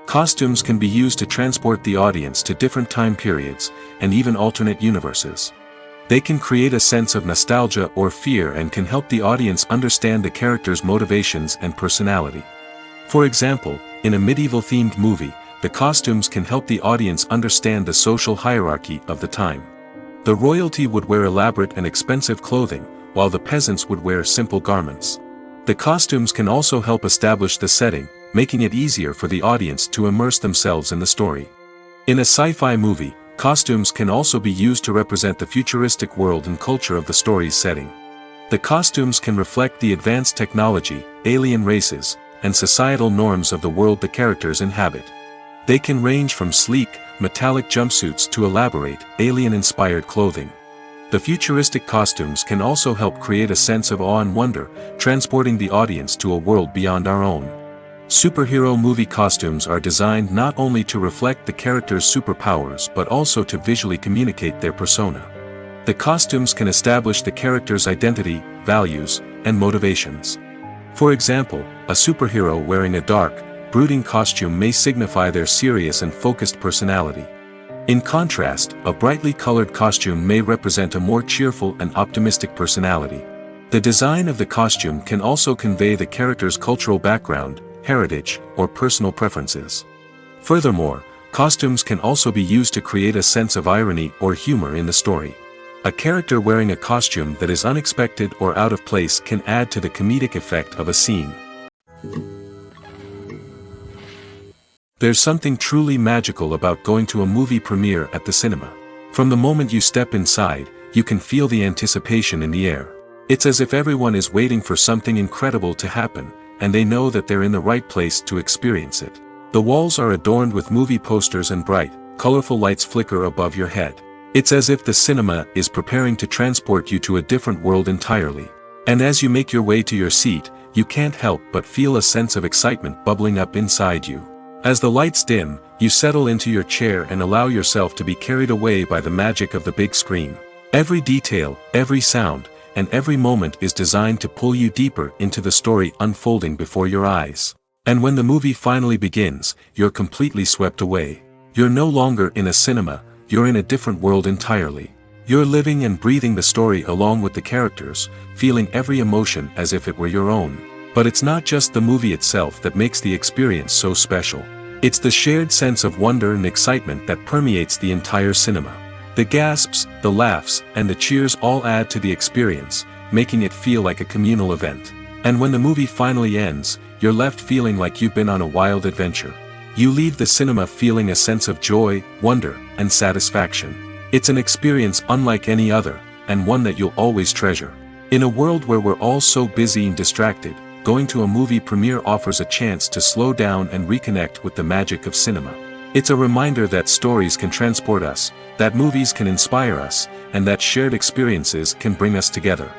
Costumes can be used to transport the audience to different time periods, and even alternate universes. They can create a sense of nostalgia or fear and can help the audience understand the character's motivations and personality. For example, in a medieval-themed movie, the costumes can help the audience understand the social hierarchy of the time. The royalty would wear elaborate and expensive clothing, while the peasants would wear simple garments. The costumes can also help establish the setting, making it easier for the audience to immerse themselves in the story. In a sci-fi movie, costumes can also be used to represent the futuristic world and culture of the story's setting. The costumes can reflect the advanced technology, alien races, and societal norms of the world the characters inhabit. They can range from sleek, metallic jumpsuits to elaborate, alien-inspired clothing. The futuristic costumes can also help create a sense of awe and wonder, transporting the audience to a world beyond our own. Superhero movie costumes are designed not only to reflect the character's superpowers but also to visually communicate their persona. The costumes can establish the character's identity, values, and motivations. For example, a superhero wearing a dark, brooding costume may signify their serious and focused personality. In contrast, a brightly colored costume may represent a more cheerful and optimistic personality. The design of the costume can also convey the character's cultural background, heritage, or personal preferences. Furthermore, costumes can also be used to create a sense of irony or humor in the story. A character wearing a costume that is unexpected or out of place can add to the comedic effect of a scene. There's something truly magical about going to a movie premiere at the cinema. From the moment you step inside, you can feel the anticipation in the air. It's as if everyone is waiting for something incredible to happen, and they know that they're in the right place to experience it. The walls are adorned with movie posters and bright, colorful lights flicker above your head. It's as if the cinema is preparing to transport you to a different world entirely. And as you make your way to your seat, you can't help but feel a sense of excitement bubbling up inside you. As the lights dim, you settle into your chair and allow yourself to be carried away by the magic of the big screen. Every detail, every sound, and every moment is designed to pull you deeper into the story unfolding before your eyes. And when the movie finally begins, you're completely swept away. You're no longer in a cinema, you're in a different world entirely. You're living and breathing the story along with the characters, feeling every emotion as if it were your own. But it's not just the movie itself that makes the experience so special. It's the shared sense of wonder and excitement that permeates the entire cinema. The gasps, the laughs, and the cheers all add to the experience, making it feel like a communal event. And when the movie finally ends, you're left feeling like you've been on a wild adventure. You leave the cinema feeling a sense of joy, wonder, and satisfaction. It's an experience unlike any other, and one that you'll always treasure. In a world where we're all so busy and distracted, going to a movie premiere offers a chance to slow down and reconnect with the magic of cinema. It's a reminder that stories can transport us, that movies can inspire us, and that shared experiences can bring us together.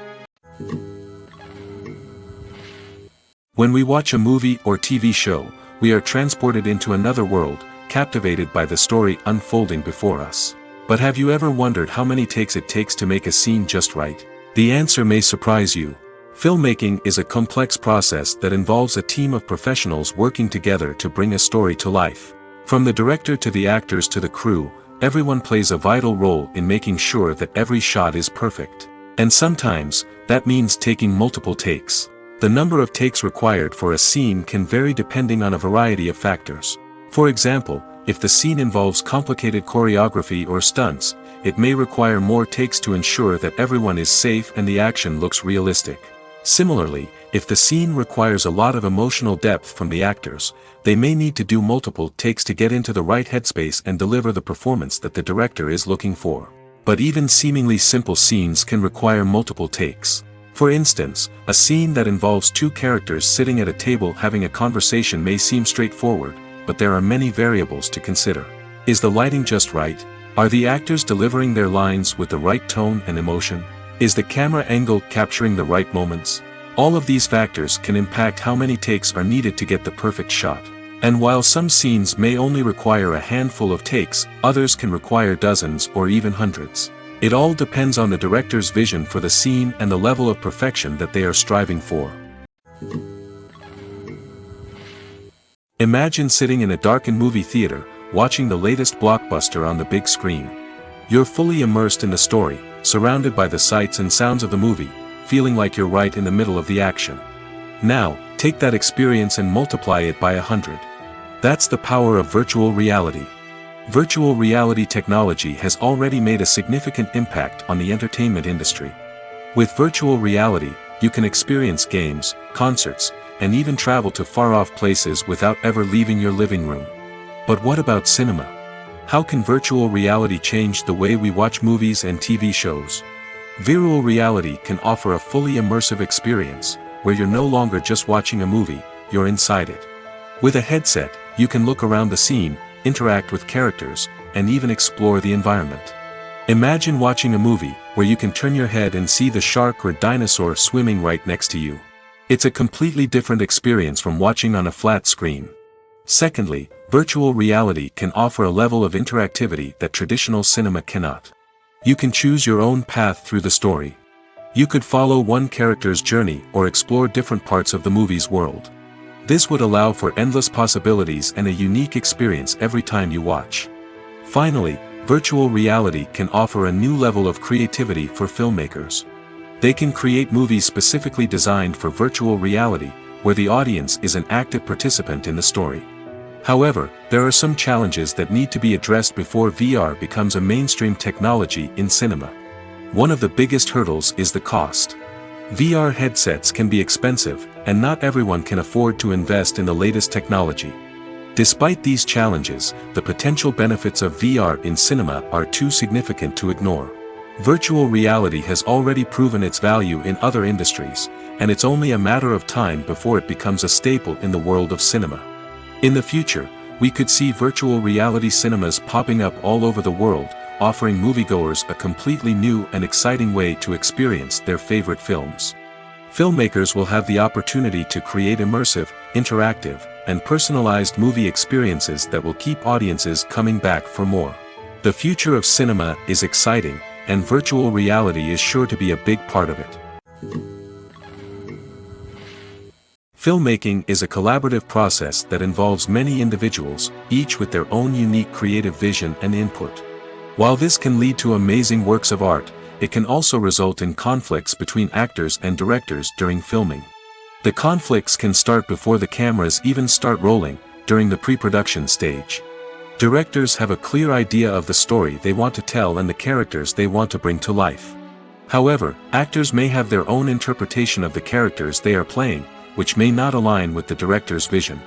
When we watch a movie or TV show, we are transported into another world, captivated by the story unfolding before us. But have you ever wondered how many takes it takes to make a scene just right? The answer may surprise you. Filmmaking is a complex process that involves a team of professionals working together to bring a story to life. From the director to the actors to the crew, everyone plays a vital role in making sure that every shot is perfect. And sometimes, that means taking multiple takes. The number of takes required for a scene can vary depending on a variety of factors. For example, if the scene involves complicated choreography or stunts, it may require more takes to ensure that everyone is safe and the action looks realistic. Similarly, if the scene requires a lot of emotional depth from the actors, they may need to do multiple takes to get into the right headspace and deliver the performance that the director is looking for. But even seemingly simple scenes can require multiple takes. For instance, a scene that involves two characters sitting at a table having a conversation may seem straightforward, but there are many variables to consider. Is the lighting just right? Are the actors delivering their lines with the right tone and emotion? Is the camera angle capturing the right moments? All of these factors can impact how many takes are needed to get the perfect shot. And while some scenes may only require a handful of takes, others can require dozens or even hundreds. It all depends on the director's vision for the scene and the level of perfection that they are striving for. Imagine sitting in a darkened movie theater, watching the latest blockbuster on the big screen. You're fully immersed in the story, surrounded by the sights and sounds of the movie, feeling like you're right in the middle of the action. Now, take that experience and multiply it by 100. That's the power of virtual reality. Virtual reality technology has already made a significant impact on the entertainment industry. With virtual reality, you can experience games, concerts, and even travel to far-off places without ever leaving your living room. But what about cinema? How can virtual reality change the way we watch movies and TV shows? Virtual reality can offer a fully immersive experience, where you're no longer just watching a movie, you're inside it. With a headset, you can look around the scene, interact with characters, and even explore the environment. Imagine watching a movie where you can turn your head and see the shark or dinosaur swimming right next to you. It's a completely different experience from watching on a flat screen. Secondly, virtual reality can offer a level of interactivity that traditional cinema cannot. You can choose your own path through the story. You could follow one character's journey or explore different parts of the movie's world. This would allow for endless possibilities and a unique experience every time you watch. Finally, virtual reality can offer a new level of creativity for filmmakers. They can create movies specifically designed for virtual reality, where the audience is an active participant in the story. However, there are some challenges that need to be addressed before VR becomes a mainstream technology in cinema. One of the biggest hurdles is the cost. VR headsets can be expensive, and not everyone can afford to invest in the latest technology. Despite these challenges, the potential benefits of VR in cinema are too significant to ignore. Virtual reality has already proven its value in other industries, and it's only a matter of time before it becomes a staple in the world of cinema. In the future, we could see virtual reality cinemas popping up all over the world, offering moviegoers a completely new and exciting way to experience their favorite films. Filmmakers will have the opportunity to create immersive, interactive, and personalized movie experiences that will keep audiences coming back for more. The future of cinema is exciting, and virtual reality is sure to be a big part of it. Filmmaking is a collaborative process that involves many individuals, each with their own unique creative vision and input. While this can lead to amazing works of art, it can also result in conflicts between actors and directors during filming. The conflicts can start before the cameras even start rolling, during the pre-production stage. Directors have a clear idea of the story they want to tell and the characters they want to bring to life. However, actors may have their own interpretation of the characters they are playing, which may not align with the director's vision.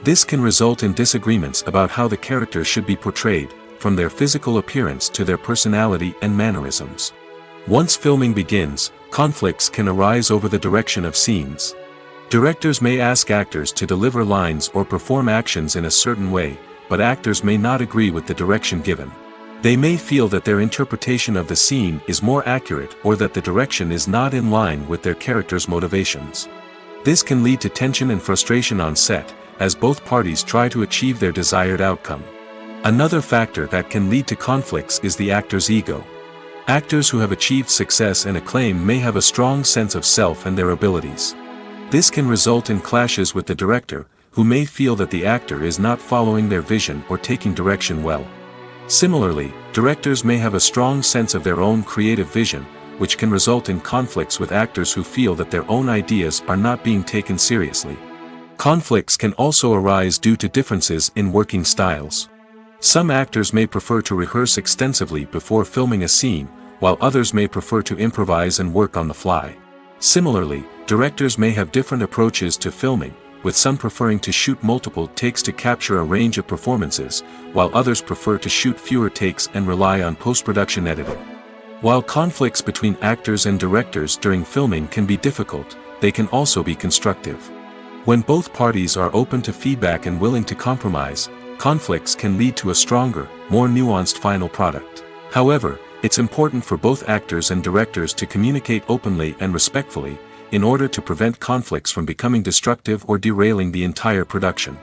This can result in disagreements about how the characters should be portrayed, from their physical appearance to their personality and mannerisms. Once filming begins, conflicts can arise over the direction of scenes. Directors may ask actors to deliver lines or perform actions in a certain way, but actors may not agree with the direction given. They may feel that their interpretation of the scene is more accurate or that the direction is not in line with their character's motivations. This can lead to tension and frustration on set, as both parties try to achieve their desired outcome. Another factor that can lead to conflicts is the actor's ego. Actors who have achieved success and acclaim may have a strong sense of self and their abilities. This can result in clashes with the director, who may feel that the actor is not following their vision or taking direction well. Similarly, directors may have a strong sense of their own creative vision, which can result in conflicts with actors who feel that their own ideas are not being taken seriously. Conflicts can also arise due to differences in working styles. Some actors may prefer to rehearse extensively before filming a scene, while others may prefer to improvise and work on the fly. Similarly, directors may have different approaches to filming, with some preferring to shoot multiple takes to capture a range of performances, while others prefer to shoot fewer takes and rely on post-production editing. While conflicts between actors and directors during filming can be difficult, they can also be constructive. When both parties are open to feedback and willing to compromise, conflicts can lead to a stronger, more nuanced final product. However, it's important for both actors and directors to communicate openly and respectfully, in order to prevent conflicts from becoming destructive or derailing the entire production.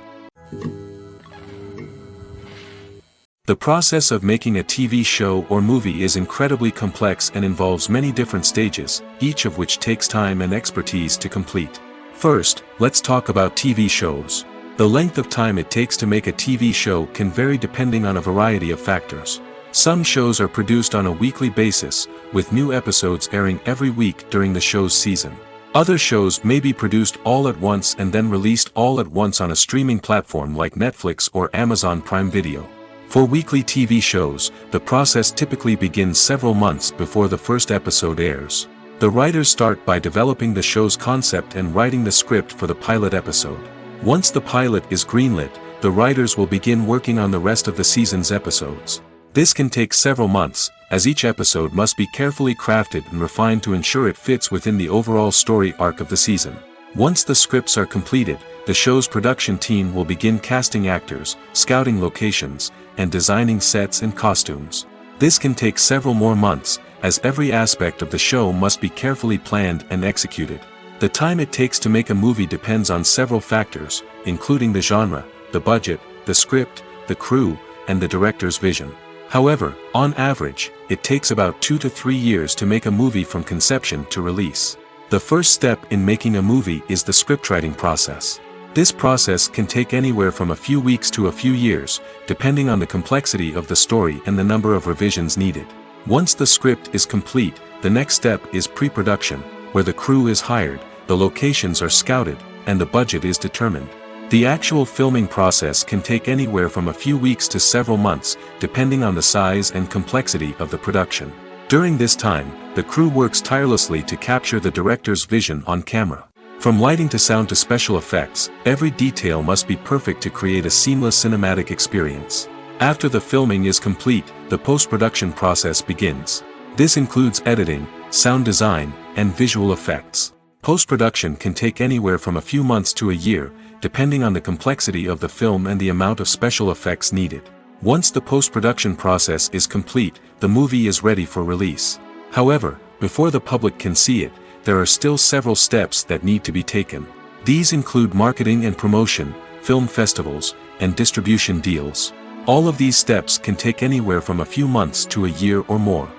The process of making a TV show or movie is incredibly complex and involves many different stages, each of which takes time and expertise to complete. First, let's talk about TV shows. The length of time it takes to make a TV show can vary depending on a variety of factors. Some shows are produced on a weekly basis, with new episodes airing every week during the show's season. Other shows may be produced all at once and then released all at once on a streaming platform like Netflix or Amazon Prime Video. For weekly TV shows, the process typically begins several months before the first episode airs. The writers start by developing the show's concept and writing the script for the pilot episode. Once the pilot is greenlit, the writers will begin working on the rest of the season's episodes. This can take several months, as each episode must be carefully crafted and refined to ensure it fits within the overall story arc of the season. Once the scripts are completed, the show's production team will begin casting actors, scouting locations, and designing sets and costumes. This can take several more months, as every aspect of the show must be carefully planned and executed. The time it takes to make a movie depends on several factors, including the genre, the budget, the script, the crew, and the director's vision. However, on average, it takes about 2 to 3 years to make a movie from conception to release. The first step in making a movie is the scriptwriting process. This process can take anywhere from a few weeks to a few years, depending on the complexity of the story and the number of revisions needed. Once the script is complete, the next step is pre-production, where the crew is hired, the locations are scouted, and the budget is determined. The actual filming process can take anywhere from a few weeks to several months, depending on the size and complexity of the production. During this time, the crew works tirelessly to capture the director's vision on camera. From lighting to sound to special effects, every detail must be perfect to create a seamless cinematic experience. After the filming is complete, the post-production process begins. This includes editing, sound design, and visual effects. Post-production can take anywhere from a few months to a year, depending on the complexity of the film and the amount of special effects needed. Once the post-production process is complete, the movie is ready for release. However, before the public can see it, there are still several steps that need to be taken. These include marketing and promotion, film festivals, and distribution deals. All of these steps can take anywhere from a few months to a year or more.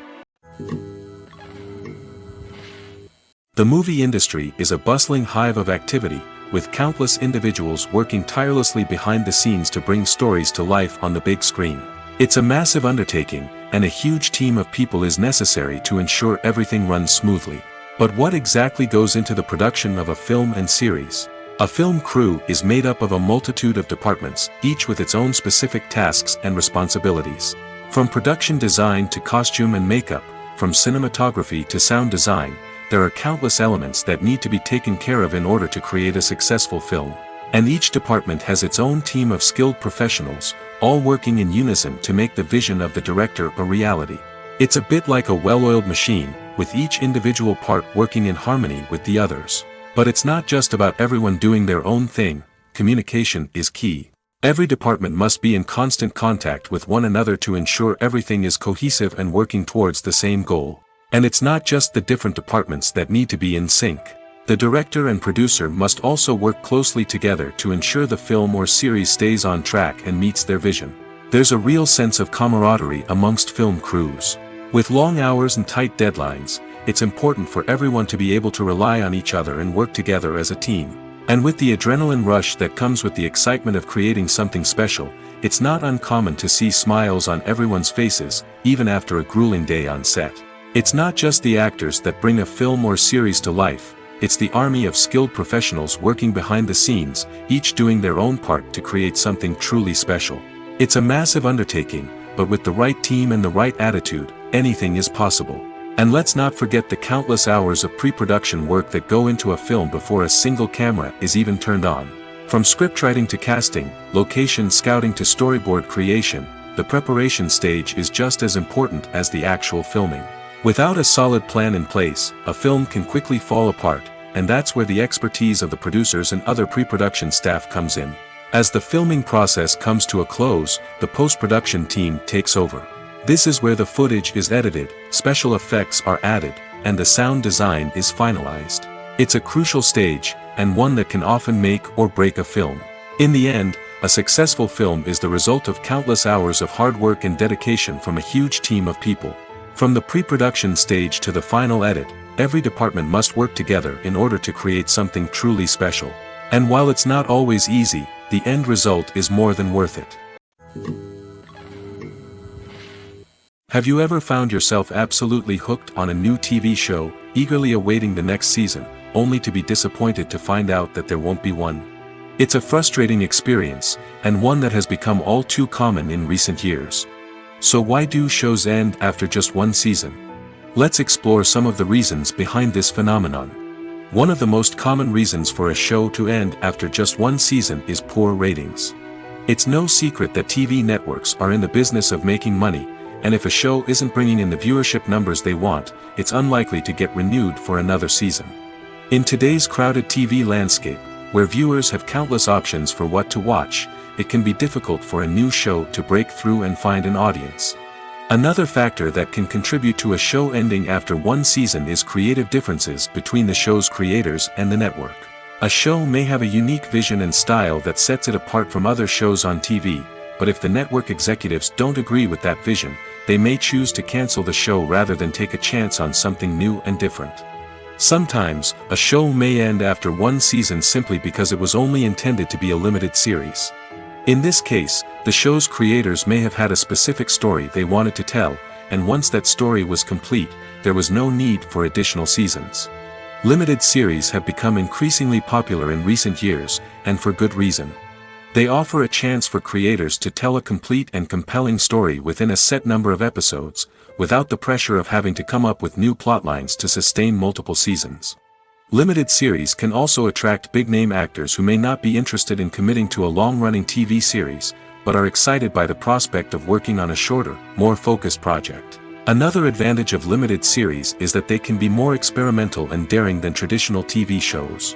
The movie industry is a bustling hive of activity, with countless individuals working tirelessly behind the scenes to bring stories to life on the big screen. It's a massive undertaking, and a huge team of people is necessary to ensure everything runs smoothly. But what exactly goes into the production of a film and series? A film crew is made up of a multitude of departments, each with its own specific tasks and responsibilities. From production design to costume and makeup, from cinematography to sound design, there are countless elements that need to be taken care of in order to create a successful film. And each department has its own team of skilled professionals, all working in unison to make the vision of the director a reality. It's a bit like a well-oiled machine, with each individual part working in harmony with the others. But it's not just about everyone doing their own thing. Communication is key. Every department must be in constant contact with one another to ensure everything is cohesive and working towards the same goal. And it's not just the different departments that need to be in sync. The director and producer must also work closely together to ensure the film or series stays on track and meets their vision. There's a real sense of camaraderie amongst film crews. With long hours and tight deadlines, it's important for everyone to be able to rely on each other and work together as a team. And with the adrenaline rush that comes with the excitement of creating something special, it's not uncommon to see smiles on everyone's faces, even after a grueling day on set. It's not just the actors that bring a film or series to life, it's the army of skilled professionals working behind the scenes, each doing their own part to create something truly special. It's a massive undertaking, but with the right team and the right attitude, anything is possible. And let's not forget the countless hours of pre-production work that go into a film before a single camera is even turned on. From scriptwriting to casting, location scouting to storyboard creation, the preparation stage is just as important as the actual filming. Without a solid plan in place, a film can quickly fall apart, and that's where the expertise of the producers and other pre-production staff comes in. As the filming process comes to a close, the post-production team takes over. This is where the footage is edited, special effects are added, and the sound design is finalized. It's a crucial stage, and one that can often make or break a film. In the end, a successful film is the result of countless hours of hard work and dedication from a huge team of people. From the pre-production stage to the final edit, every department must work together in order to create something truly special. And while it's not always easy, the end result is more than worth it. Have you ever found yourself absolutely hooked on a new TV show, eagerly awaiting the next season, only to be disappointed to find out that there won't be one? It's a frustrating experience, and one that has become all too common in recent years. So why do shows end after just one season? Let's explore some of the reasons behind this phenomenon. One of the most common reasons for a show to end after just one season is poor ratings. It's no secret that TV networks are in the business of making money, and if a show isn't bringing in the viewership numbers they want, it's unlikely to get renewed for another season. In today's crowded TV landscape, where viewers have countless options for what to watch, it can be difficult for a new show to break through and find an audience. Another factor that can contribute to a show ending after one season is creative differences between the show's creators and the network. A show may have a unique vision and style that sets it apart from other shows on TV, but if the network executives don't agree with that vision, they may choose to cancel the show rather than take a chance on something new and different. Sometimes, a show may end after one season simply because it was only intended to be a limited series. In this case, the show's creators may have had a specific story they wanted to tell, and once that story was complete, there was no need for additional seasons. Limited series have become increasingly popular in recent years, and for good reason. They offer a chance for creators to tell a complete and compelling story within a set number of episodes, without the pressure of having to come up with new plotlines to sustain multiple seasons. Limited series can also attract big-name actors who may not be interested in committing to a long-running TV series, but are excited by the prospect of working on a shorter, more focused project. Another advantage of limited series is that they can be more experimental and daring than traditional TV shows.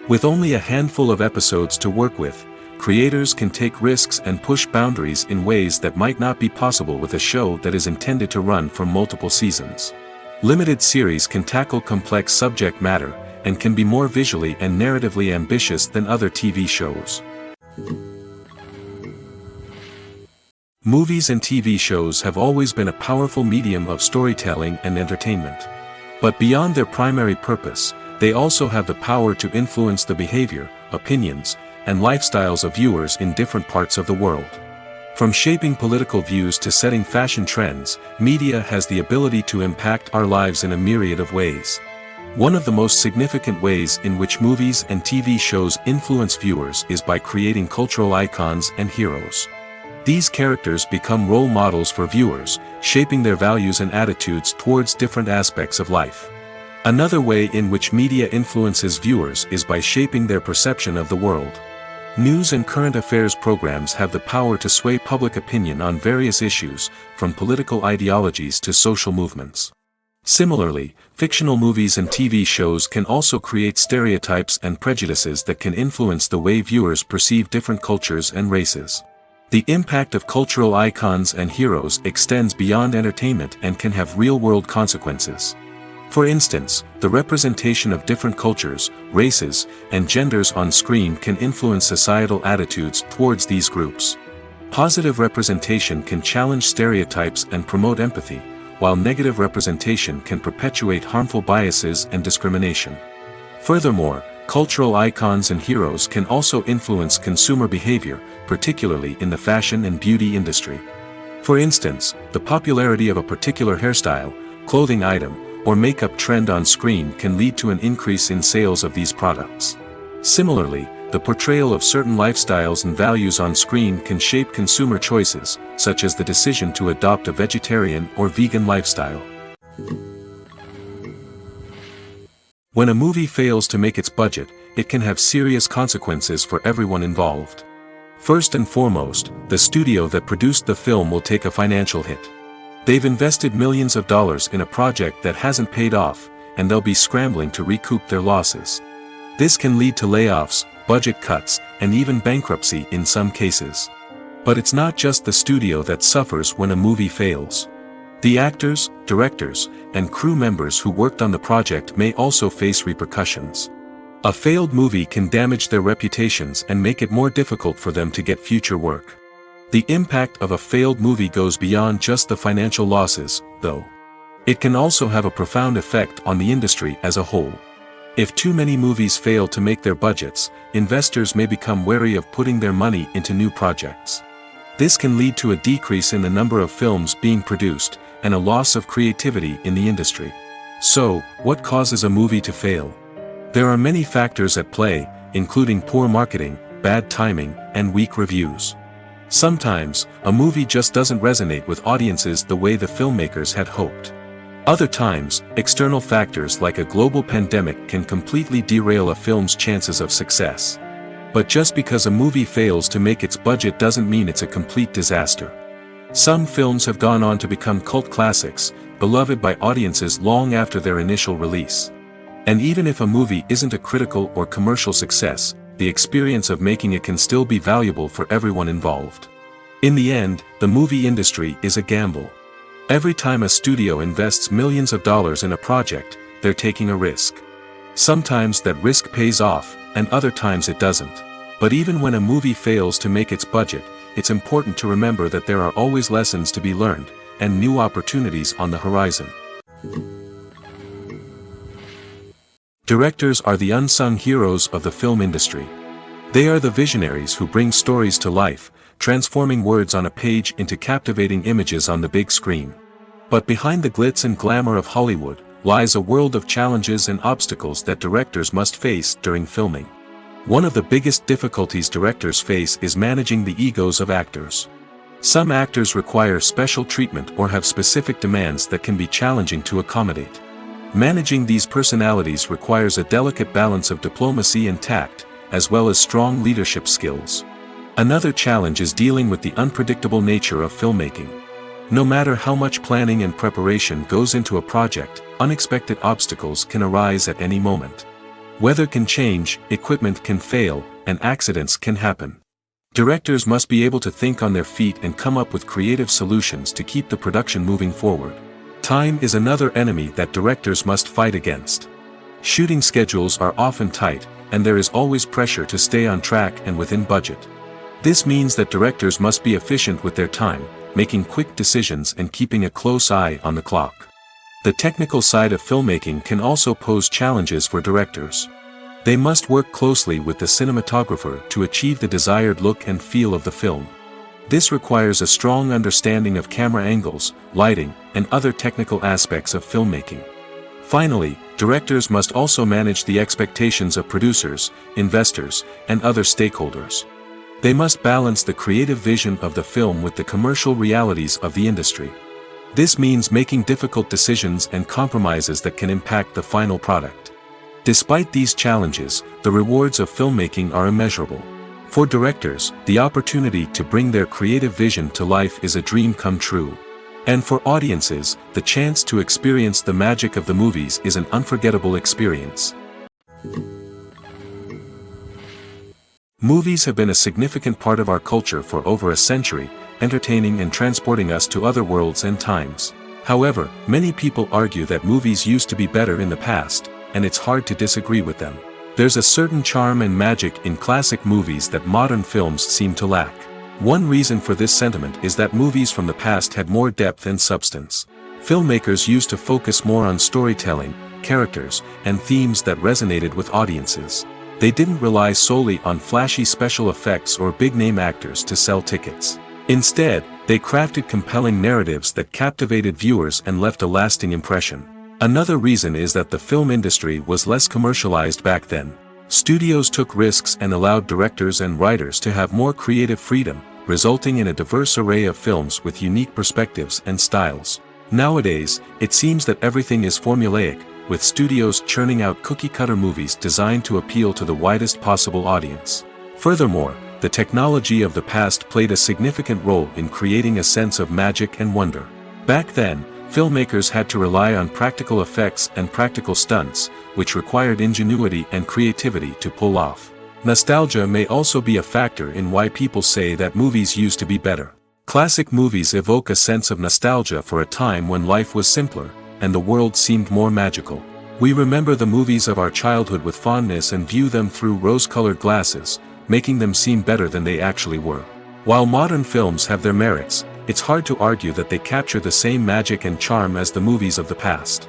With only a handful of episodes to work with, creators can take risks and push boundaries in ways that might not be possible with a show that is intended to run for multiple seasons. Limited series can tackle complex subject matter, and can be more visually and narratively ambitious than other TV shows. Movies and TV shows have always been a powerful medium of storytelling and entertainment. But beyond their primary purpose, they also have the power to influence the behavior, opinions, and lifestyles of viewers in different parts of the world. From shaping political views to setting fashion trends, media has the ability to impact our lives in a myriad of ways. One of the most significant ways in which movies and TV shows influence viewers is by creating cultural icons and heroes. These characters become role models for viewers, shaping their values and attitudes towards different aspects of life. Another way in which media influences viewers is by shaping their perception of the world. News and current affairs programs have the power to sway public opinion on various issues, from political ideologies to social movements. Similarly, fictional movies and TV shows can also create stereotypes and prejudices that can influence the way viewers perceive different cultures and races. The impact of cultural icons and heroes extends beyond entertainment and can have real-world consequences. For instance, the representation of different cultures, races, and genders on screen can influence societal attitudes towards these groups. Positive representation can challenge stereotypes and promote empathy, while negative representation can perpetuate harmful biases and discrimination. Furthermore, cultural icons and heroes can also influence consumer behavior, particularly in the fashion and beauty industry. For instance, the popularity of a particular hairstyle, clothing item, or makeup trend on screen can lead to an increase in sales of these products. Similarly, the portrayal of certain lifestyles and values on screen can shape consumer choices, such as the decision to adopt a vegetarian or vegan lifestyle. When a movie fails to make its budget, it can have serious consequences for everyone involved. First and foremost, the studio that produced the film will take a financial hit. They've invested millions of dollars in a project that hasn't paid off, and they'll be scrambling to recoup their losses. This can lead to layoffs, budget cuts, and even bankruptcy in some cases. But it's not just the studio that suffers when a movie fails. The actors, directors, and crew members who worked on the project may also face repercussions. A failed movie can damage their reputations and make it more difficult for them to get future work. The impact of a failed movie goes beyond just the financial losses, though. It can also have a profound effect on the industry as a whole. If too many movies fail to make their budgets, investors may become wary of putting their money into new projects. This can lead to a decrease in the number of films being produced, and a loss of creativity in the industry. So, what causes a movie to fail? There are many factors at play, including poor marketing, bad timing, and weak reviews. Sometimes, a movie just doesn't resonate with audiences the way the filmmakers had hoped. Other times, external factors like a global pandemic can completely derail a film's chances of success. But just because a movie fails to make its budget doesn't mean it's a complete disaster. Some films have gone on to become cult classics, beloved by audiences long after their initial release. And even if a movie isn't a critical or commercial success, the experience of making it can still be valuable for everyone involved. In the end, the movie industry is a gamble. Every time a studio invests millions of dollars in a project, they're taking a risk. Sometimes that risk pays off, and other times it doesn't. But even when a movie fails to make its budget, it's important to remember that there are always lessons to be learned, and new opportunities on the horizon. Directors are the unsung heroes of the film industry. They are the visionaries who bring stories to life, transforming words on a page into captivating images on the big screen. But behind the glitz and glamour of Hollywood, lies a world of challenges and obstacles that directors must face during filming. One of the biggest difficulties directors face is managing the egos of actors. Some actors require special treatment or have specific demands that can be challenging to accommodate. Managing these personalities requires a delicate balance of diplomacy and tact, as well as strong leadership skills. Another challenge is dealing with the unpredictable nature of filmmaking. No matter how much planning and preparation goes into a project, unexpected obstacles can arise at any moment. Weather can change, equipment can fail, and accidents can happen. Directors must be able to think on their feet and come up with creative solutions to keep the production moving forward. Time is another enemy that directors must fight against. Shooting schedules are often tight, and there is always pressure to stay on track and within budget. This means that directors must be efficient with their time, making quick decisions and keeping a close eye on the clock. The technical side of filmmaking can also pose challenges for directors. They must work closely with the cinematographer to achieve the desired look and feel of the film. This requires a strong understanding of camera angles, lighting, and other technical aspects of filmmaking. Finally, directors must also manage the expectations of producers, investors, and other stakeholders. They must balance the creative vision of the film with the commercial realities of the industry. This means making difficult decisions and compromises that can impact the final product. Despite these challenges, the rewards of filmmaking are immeasurable. For directors, the opportunity to bring their creative vision to life is a dream come true. And for audiences, the chance to experience the magic of the movies is an unforgettable experience. Movies have been a significant part of our culture for over a century, entertaining and transporting us to other worlds and times. However, many people argue that movies used to be better in the past, and it's hard to disagree with them. There's a certain charm and magic in classic movies that modern films seem to lack. One reason for this sentiment is that movies from the past had more depth and substance. Filmmakers used to focus more on storytelling, characters, and themes that resonated with audiences. They didn't rely solely on flashy special effects or big-name actors to sell tickets. Instead, they crafted compelling narratives that captivated viewers and left a lasting impression. Another reason is that the film industry was less commercialized back then. Studios took risks and allowed directors and writers to have more creative freedom, resulting in a diverse array of films with unique perspectives and styles. Nowadays, it seems that everything is formulaic, with studios churning out cookie-cutter movies designed to appeal to the widest possible audience. Furthermore, the technology of the past played a significant role in creating a sense of magic and wonder. Back then, filmmakers had to rely on practical effects and practical stunts, which required ingenuity and creativity to pull off. Nostalgia may also be a factor in why people say that movies used to be better. Classic movies evoke a sense of nostalgia for a time when life was simpler, and the world seemed more magical. We remember the movies of our childhood with fondness and view them through rose-colored glasses, making them seem better than they actually were. While modern films have their merits, it's hard to argue that they capture the same magic and charm as the movies of the past.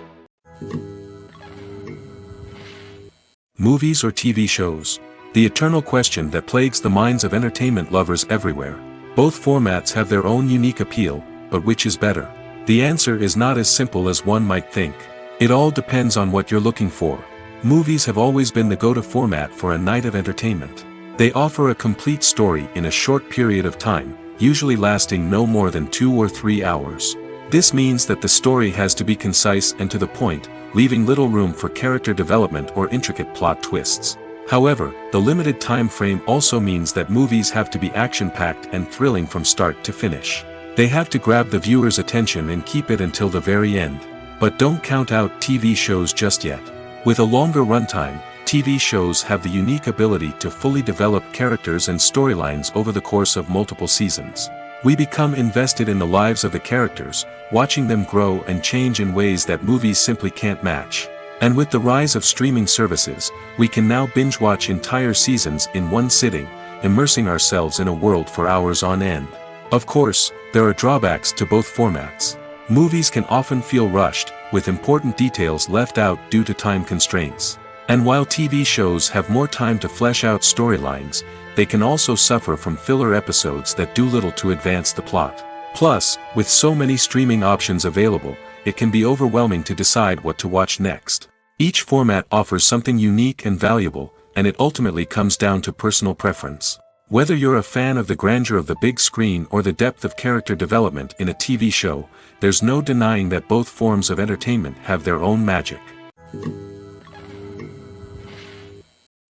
Movies or TV shows? The eternal question that plagues the minds of entertainment lovers everywhere. Both formats have their own unique appeal, but which is better? The answer is not as simple as one might think. It all depends on what you're looking for. Movies have always been the go-to format for a night of entertainment. They offer a complete story in a short period of time, usually lasting no more than 2 or 3 hours. This means that the story has to be concise and to the point, leaving little room for character development or intricate plot twists. However, the limited time frame also means that movies have to be action-packed and thrilling from start to finish. They have to grab the viewer's attention and keep it until the very end. But don't count out TV shows just yet. With a longer runtime, TV shows have the unique ability to fully develop characters and storylines over the course of multiple seasons. We become invested in the lives of the characters, watching them grow and change in ways that movies simply can't match. And with the rise of streaming services, we can now binge-watch entire seasons in one sitting, immersing ourselves in a world for hours on end. Of course, there are drawbacks to both formats. Movies can often feel rushed, with important details left out due to time constraints. And while TV shows have more time to flesh out storylines, they can also suffer from filler episodes that do little to advance the plot. Plus, with so many streaming options available, it can be overwhelming to decide what to watch next. Each format offers something unique and valuable, and it ultimately comes down to personal preference. Whether you're a fan of the grandeur of the big screen or the depth of character development in a TV show, there's no denying that both forms of entertainment have their own magic.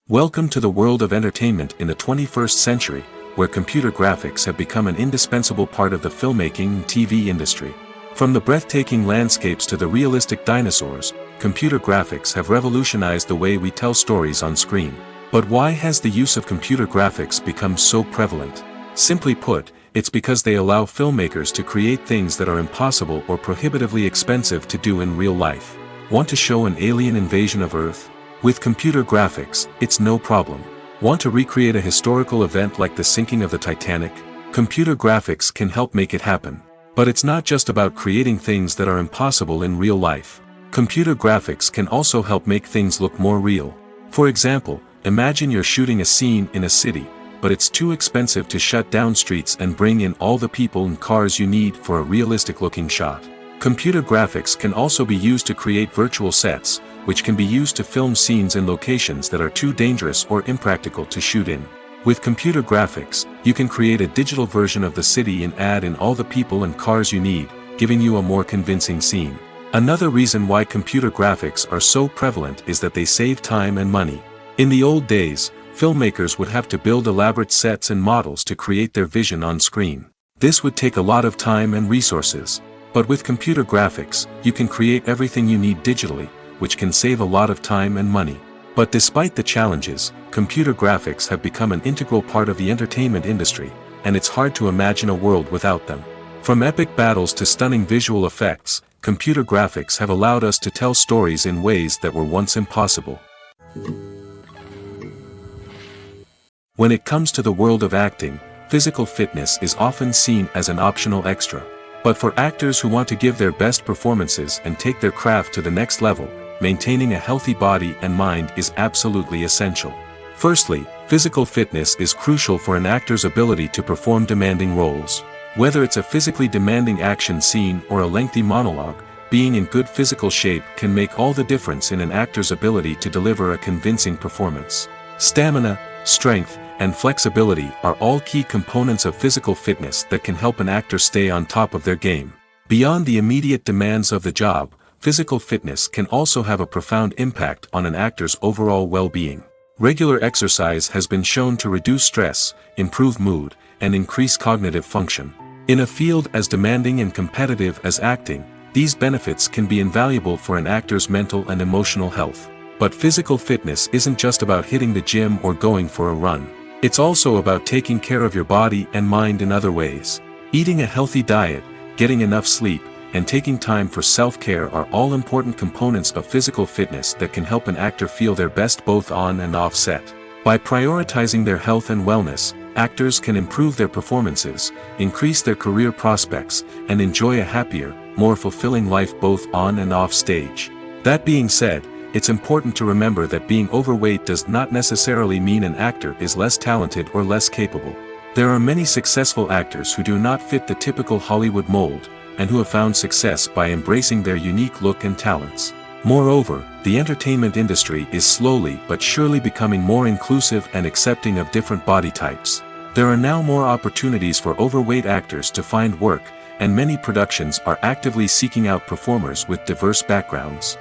Welcome to the world of entertainment in the 21st century, where computer graphics have become an indispensable part of the filmmaking and TV industry. From the breathtaking landscapes to the realistic dinosaurs, computer graphics have revolutionized the way we tell stories on screen. But why has the use of computer graphics become so prevalent? Simply put, it's because they allow filmmakers to create things that are impossible or prohibitively expensive to do in real life. Want to show an alien invasion of Earth? With computer graphics, it's no problem. Want to recreate a historical event like the sinking of the Titanic? Computer graphics can help make it happen. But it's not just about creating things that are impossible in real life. Computer graphics can also help make things look more real. For example, imagine you're shooting a scene in a city, but it's too expensive to shut down streets and bring in all the people and cars you need for a realistic-looking shot. Computer graphics can also be used to create virtual sets, which can be used to film scenes in locations that are too dangerous or impractical to shoot in. With computer graphics, you can create a digital version of the city and add in all the people and cars you need, giving you a more convincing scene. Another reason why computer graphics are so prevalent is that they save time and money. In the old days, filmmakers would have to build elaborate sets and models to create their vision on screen. This would take a lot of time and resources. But with computer graphics, you can create everything you need digitally, which can save a lot of time and money. But despite the challenges, computer graphics have become an integral part of the entertainment industry, and it's hard to imagine a world without them. From epic battles to stunning visual effects, computer graphics have allowed us to tell stories in ways that were once impossible. When it comes to the world of acting, physical fitness is often seen as an optional extra. But for actors who want to give their best performances and take their craft to the next level, maintaining a healthy body and mind is absolutely essential. Firstly, physical fitness is crucial for an actor's ability to perform demanding roles. Whether it's a physically demanding action scene or a lengthy monologue, being in good physical shape can make all the difference in an actor's ability to deliver a convincing performance. Stamina, strength, and flexibility are all key components of physical fitness that can help an actor stay on top of their game. Beyond the immediate demands of the job, physical fitness can also have a profound impact on an actor's overall well-being. Regular exercise has been shown to reduce stress, improve mood, and increase cognitive function. In a field as demanding and competitive as acting, these benefits can be invaluable for an actor's mental and emotional health. But physical fitness isn't just about hitting the gym or going for a run. It's also about taking care of your body and mind in other ways. Eating a healthy diet, getting enough sleep, and taking time for self-care are all important components of physical fitness that can help an actor feel their best both on and off set. By prioritizing their health and wellness, actors can improve their performances, increase their career prospects, and enjoy a happier, more fulfilling life both on and off stage. That being said, it's important to remember that being overweight does not necessarily mean an actor is less talented or less capable. There are many successful actors who do not fit the typical Hollywood mold, and who have found success by embracing their unique look and talents. Moreover, the entertainment industry is slowly but surely becoming more inclusive and accepting of different body types. There are now more opportunities for overweight actors to find work, and many productions are actively seeking out performers with diverse backgrounds.